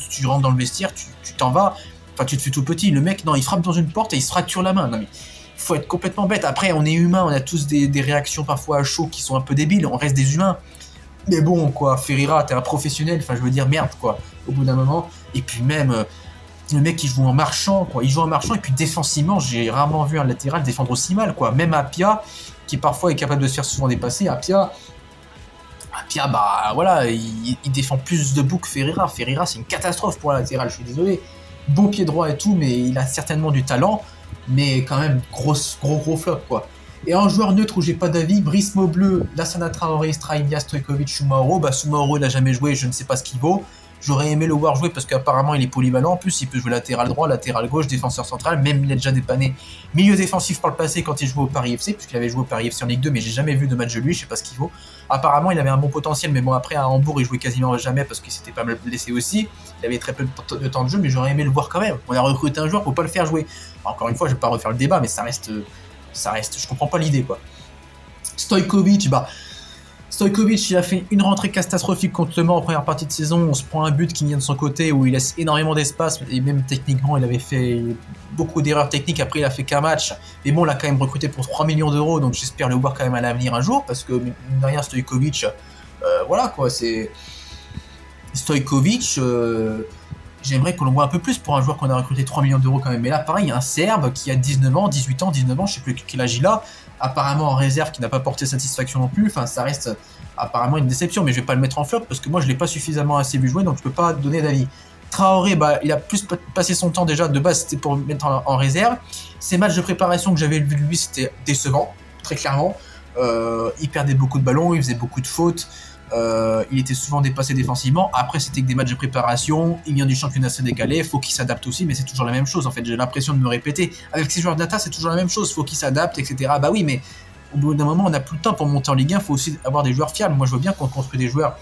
tu rentres dans le vestiaire, tu t'en vas. Enfin, tu te fais tout petit. Le mec, non, il frappe dans une porte et il se fracture la main. Non, mais il faut être complètement bête. Après, on est humain, on a tous des réactions parfois à chaud qui sont un peu débiles. On reste des humains. Mais bon, quoi, Ferreira, t'es un professionnel. Enfin, je veux dire, merde, quoi, au bout d'un moment. Et puis même, le mec, il joue en marchant, quoi. Il joue en marchant, et puis défensivement, j'ai rarement vu un latéral défendre aussi mal, quoi. Même Apia, qui parfois est capable de se faire souvent dépasser, Apia, bah voilà, il défend plus debout que Ferreira. Ferreira, c'est une catastrophe pour un latéral, je suis désolé. Beau pied droit et tout, mais il a certainement du talent, mais quand même, gros flop, quoi. Et en joueur neutre où j'ai pas d'avis, Brice Maubleu, Lassana Traoré, Strahimia, Stojkovic, Soumaoro. Bah, Soumaoro, il n'a jamais joué, je ne sais pas ce qu'il vaut. J'aurais aimé le voir jouer parce qu'apparemment il est polyvalent. En plus, il peut jouer latéral droit, latéral gauche, défenseur central. Même il a déjà dépanné milieu défensif par le passé quand il jouait au Paris FC, puisqu'il avait joué au Paris FC en Ligue 2, mais j'ai jamais vu de match de lui, je sais pas ce qu'il vaut. Apparemment, il avait un bon potentiel, mais bon, après à Hambourg, il jouait quasiment jamais parce qu'il s'était pas mal blessé aussi. Il avait très peu de temps de jeu, mais j'aurais aimé le voir quand même. On a recruté un joueur pour pas le faire jouer. Encore une fois, je vais pas refaire le débat, mais ça reste, je comprends pas l'idée, quoi. Stojkovic, Stojkovic, il a fait une rentrée catastrophique contre Le Mans en première partie de saison. On se prend un but qui vient de son côté où il laisse énormément d'espace et même techniquement, il avait fait beaucoup d'erreurs techniques. Après, il a fait qu'un match. Mais bon, on l'a quand même recruté pour 3 millions d'euros, donc j'espère le voir quand même à l'avenir un jour parce que derrière Stojkovic, voilà quoi, c'est. Stojkovic, j'aimerais qu'on le voit un peu plus pour un joueur qu'on a recruté 3 millions d'euros quand même. Mais là, pareil, un Serbe qui a 19 ans, 18 ans, 19 ans, je sais plus quel âge il a, apparemment en réserve, qui n'a pas porté satisfaction non plus. Enfin, ça reste apparemment une déception, mais je vais pas le mettre en flop parce que moi, je l'ai pas suffisamment assez vu jouer, donc je peux pas donner d'avis. Traoré, bah, il a plus passé son temps déjà, de base, c'était pour le mettre en réserve. Ces matchs de préparation que j'avais vu de lui, c'était décevant, très clairement. Il perdait beaucoup de ballons, il faisait beaucoup de fautes. Il était souvent dépassé défensivement. Après, c'était que des matchs de préparation. Il vient du championnat sénégalais. Faut qu'il s'adapte aussi, mais c'est toujours la même chose. En fait, j'ai l'impression de me répéter. Avec ces joueurs data, c'est toujours la même chose. Faut qu'ils s'adaptent, etc. Bah oui, mais au bout d'un moment, on n'a plus le temps pour monter en Ligue 1. Faut aussi avoir des joueurs fiables. Moi, je veux bien qu'on construise des joueurs,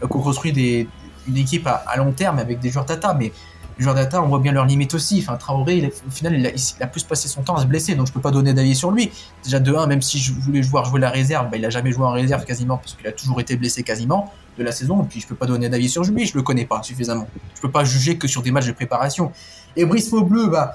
qu'on construise une équipe à long terme avec des joueurs data, mais les joueurs data, on voit bien leurs limites aussi. Enfin, Traoré, au final, il a plus passé son temps à se blesser, donc je peux pas donner d'avis sur lui. Déjà, de 1, même si je voulais voir jouer la réserve, bah, il a jamais joué en réserve quasiment, parce qu'il a toujours été blessé quasiment de la saison, et puis je peux pas donner d'avis sur lui, je le connais pas suffisamment. Je peux pas juger que sur des matchs de préparation. Et Brice Maubleu, bah,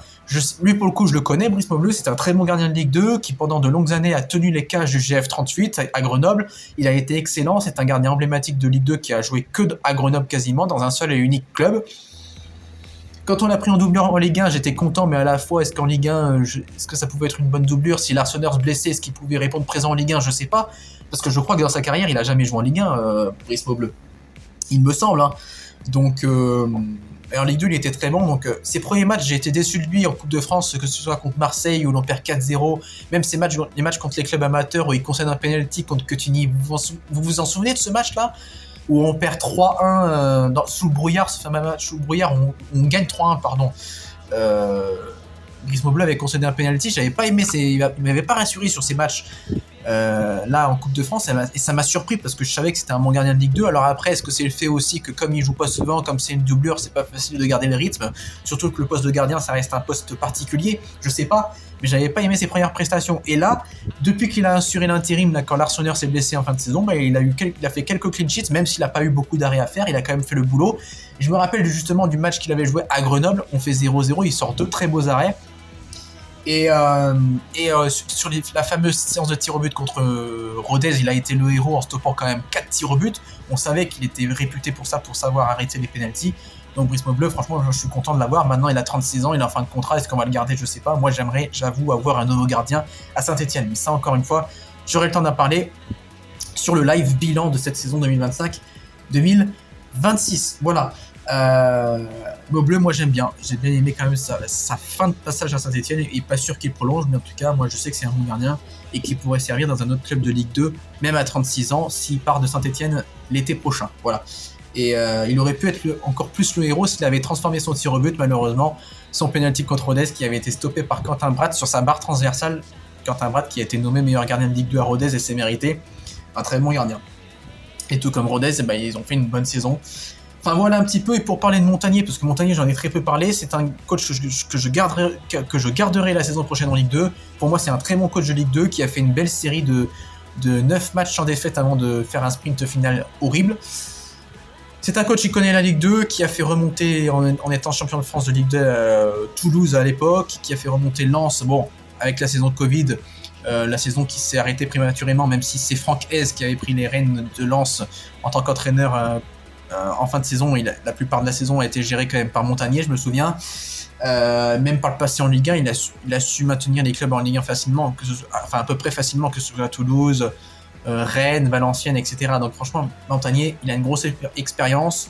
lui pour le coup, je le connais. Brice Maubleu, c'est un très bon gardien de Ligue 2, qui pendant de longues années a tenu les cages du GF38 à Grenoble. Il a été excellent, c'est un gardien emblématique de Ligue 2 qui a joué que à Grenoble quasiment, dans un seul et unique club. Quand on l'a pris en doublure en Ligue 1, j'étais content, mais à la fois, est-ce qu'en Ligue 1, est-ce que ça pouvait être une bonne doublure? Si Larsonneur se blessait, est-ce qu'il pouvait répondre présent en Ligue 1? Je sais pas. Parce que je crois que dans sa carrière, il a jamais joué en Ligue 1, Brice Maubleu. Il me semble. Hein. Donc, en Ligue 2, il était très bon. Donc, ses premiers matchs, j'ai été déçu de lui en Coupe de France, que ce soit contre Marseille où l'on perd 4-0. Même les matchs contre les clubs amateurs où il concède un penalty contre Quetigny. Vous vous en souvenez de ce match-là? Où on perd 3-1 sous le brouillard, ce fameux match sous le brouillard, on gagne 3-1, pardon. Brice Maubleu avait concédé un penalty, j'avais pas aimé, il m'avait pas rassuré sur ces matchs. là en Coupe de France, et ça m'a surpris parce que je savais que c'était un bon gardien de Ligue 2. Alors après, est-ce que c'est le fait aussi que comme il joue pas souvent, comme c'est une doublure, c'est pas facile de garder le rythme, surtout que le poste de gardien ça reste un poste particulier, je sais pas, mais j'avais pas aimé ses premières prestations. Et là, depuis qu'il a assuré l'intérim, là, quand Larsonneur s'est blessé en fin de saison, bah, il a fait quelques clean sheets, même s'il a pas eu beaucoup d'arrêts à faire, il a quand même fait le boulot. Et je me rappelle justement du match qu'il avait joué à Grenoble, on fait 0-0, il sort 2 très beaux arrêts. Et sur la fameuse séance de tir au but contre Rodez, il a été le héros en stoppant quand même 4 tirs au but. On savait qu'il était réputé pour ça, pour savoir arrêter les pénaltys. Donc Brice Maubleu, franchement, je suis content de l'avoir. Maintenant, il a 36 ans, il est en fin de contrat. Est-ce qu'on va le garder? Je sais pas. Moi, j'aimerais, j'avoue, avoir un nouveau gardien à Saint-Etienne. Mais ça, encore une fois, j'aurai le temps d'en parler sur le live bilan de cette saison 2025-2026. Voilà. Maubleu, moi j'aime bien. J'ai bien aimé quand même sa fin de passage à Saint-Etienne. Et pas sûr qu'il prolonge, mais en tout cas, moi je sais que c'est un bon gardien et qu'il pourrait servir dans un autre club de Ligue 2, même à 36 ans, s'il part de Saint-Etienne l'été prochain. Voilà. Et il aurait pu être encore plus le héros s'il avait transformé son tir au but. Malheureusement, son penalty contre Rodez qui avait été stoppé par Quentin Bratt sur sa barre transversale. Quentin Bratt qui a été nommé meilleur gardien de Ligue 2 à Rodez et c'est mérité. Un très bon gardien. Et tout comme Rodez, bah, ils ont fait une bonne saison. Enfin voilà un petit peu, et pour parler de Montagnier, parce que Montagnier j'en ai très peu parlé, c'est un coach que je garderai la saison prochaine en Ligue 2. Pour moi c'est un très bon coach de Ligue 2 qui a fait une belle série de 9 matchs sans défaite avant de faire un sprint final horrible. C'est un coach qui connaît la Ligue 2, qui a fait remonter en étant champion de France de Ligue 2 Toulouse à l'époque, qui a fait remonter Lens, bon avec la saison de Covid, la saison qui s'est arrêtée prématurément, même si c'est Franck Hez qui avait pris les rênes de Lens en tant qu'entraîneur en fin de saison. La plupart de la saison a été gérée quand même par Montagnier, je me souviens. Même par le passé en Ligue 1, il a su maintenir les clubs en Ligue 1 facilement, à peu près facilement, que ce soit Toulouse, Rennes, Valenciennes, etc. Donc franchement, Montagnier, il a une grosse expérience.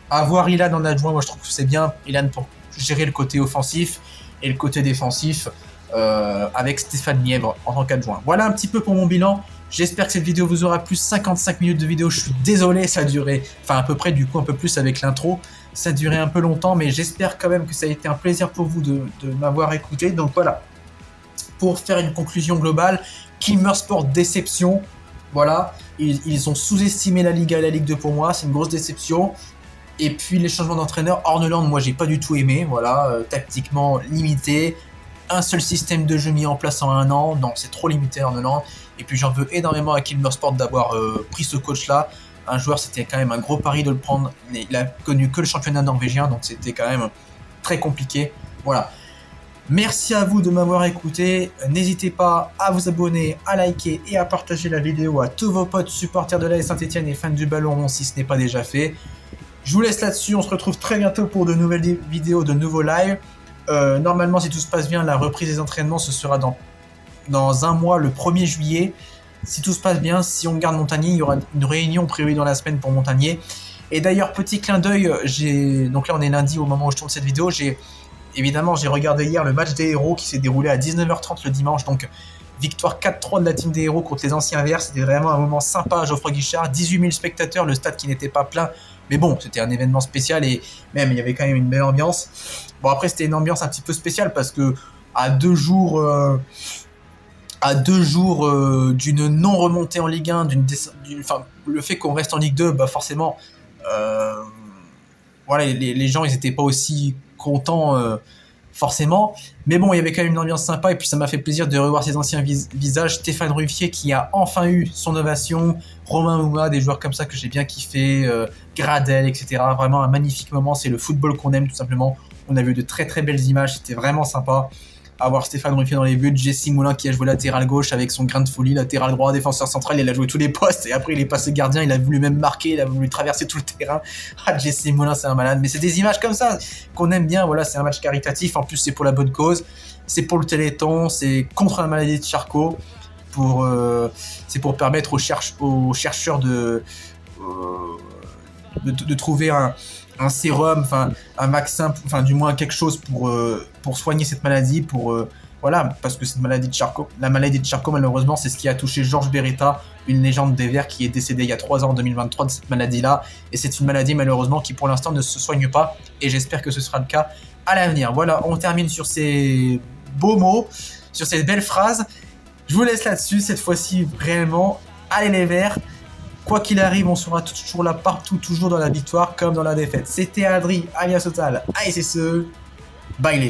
Avoir Ilan en adjoint, moi je trouve que c'est bien. Ilan pour gérer le côté offensif et le côté défensif avec Stéphane Nièvre en tant qu'adjoint. Voilà un petit peu pour mon bilan. J'espère que cette vidéo vous aura plu. 55 minutes de vidéo, je suis désolé, ça a duré, enfin à peu près du coup un peu plus avec l'intro. Ça a duré un peu longtemps, mais j'espère quand même que ça a été un plaisir pour vous de m'avoir écouté. Donc voilà, pour faire une conclusion globale, Kilmer Sport déception. Voilà, ils ont sous-estimé la Liga et la Ligue 2 pour moi, c'est une grosse déception. Et puis les changements d'entraîneur, Orneland, moi j'ai pas du tout aimé, voilà, tactiquement limité. Un seul système de jeu mis en place en un an, non, c'est trop limité Orneland. Et puis j'en veux énormément à Kilmer Sport d'avoir pris ce coach-là. Un joueur, c'était quand même un gros pari de le prendre. Il a connu que le championnat norvégien, donc c'était quand même très compliqué. Voilà. Merci à vous de m'avoir écouté. N'hésitez pas à vous abonner, à liker et à partager la vidéo à tous vos potes supporters de l'AS Saint-Etienne et fans du ballon si ce n'est pas déjà fait. Je vous laisse là-dessus. On se retrouve très bientôt pour de nouvelles vidéos, de nouveaux lives. Normalement, si tout se passe bien, la reprise des entraînements, ce sera dans un mois, le 1er juillet. Si tout se passe bien, si on garde Montagnier, il y aura une réunion prévue dans la semaine pour Montagnier. Et d'ailleurs, petit clin d'œil, donc là on est lundi au moment où je tourne cette vidéo, j'ai regardé hier le match des héros qui s'est déroulé à 19h30 le dimanche, donc victoire 4-3 de la team des héros contre les anciens verts. C'était vraiment un moment sympa à Geoffroy Guichard, 18 000 spectateurs, le stade qui n'était pas plein, mais bon, c'était un événement spécial et même il y avait quand même une belle ambiance. Bon, après c'était une ambiance un petit peu spéciale parce que à deux jours d'une non-remontée en Ligue 1, le fait qu'on reste en Ligue 2, bah forcément, voilà, les gens ils étaient pas aussi contents forcément, mais bon, il y avait quand même une ambiance sympa et puis ça m'a fait plaisir de revoir ces anciens visages. Stéphane Ruffier qui a enfin eu son ovation, Romain Mouma, des joueurs comme ça que j'ai bien kiffé, Gradel, etc. Vraiment un magnifique moment, c'est le football qu'on aime tout simplement. On a vu de très très belles images, c'était vraiment sympa. Avoir Stéphane Ruffier dans les buts, Jesse Moulin qui a joué latéral gauche avec son grain de folie, latéral droit, défenseur central, il a joué tous les postes et après il est passé gardien, il a voulu même marquer, il a voulu traverser tout le terrain. Ah, Jesse Moulin, c'est un malade, mais c'est des images comme ça qu'on aime bien, voilà, c'est un match caritatif, en plus c'est pour la bonne cause, c'est pour le Téléthon, c'est contre la maladie de Charcot, c'est pour permettre aux chercheurs de trouver un sérum, enfin un vaccin, enfin du moins quelque chose pour soigner cette maladie, voilà, parce que cette maladie de Charcot, la maladie de Charcot malheureusement c'est ce qui a touché Georges Beretta, une légende des Verts qui est décédé il y a 3 ans en 2023 de cette maladie-là, et c'est une maladie malheureusement qui pour l'instant ne se soigne pas, et j'espère que ce sera le cas à l'avenir. Voilà, on termine sur ces beaux mots, sur ces belles phrases. Je vous laisse là-dessus, cette fois-ci, réellement. Allez les Verts. Quoi qu'il arrive, on sera toujours là partout, toujours dans la victoire comme dans la défaite. C'était Adri, alias Total. Allez, c'est ce. Bye les gens.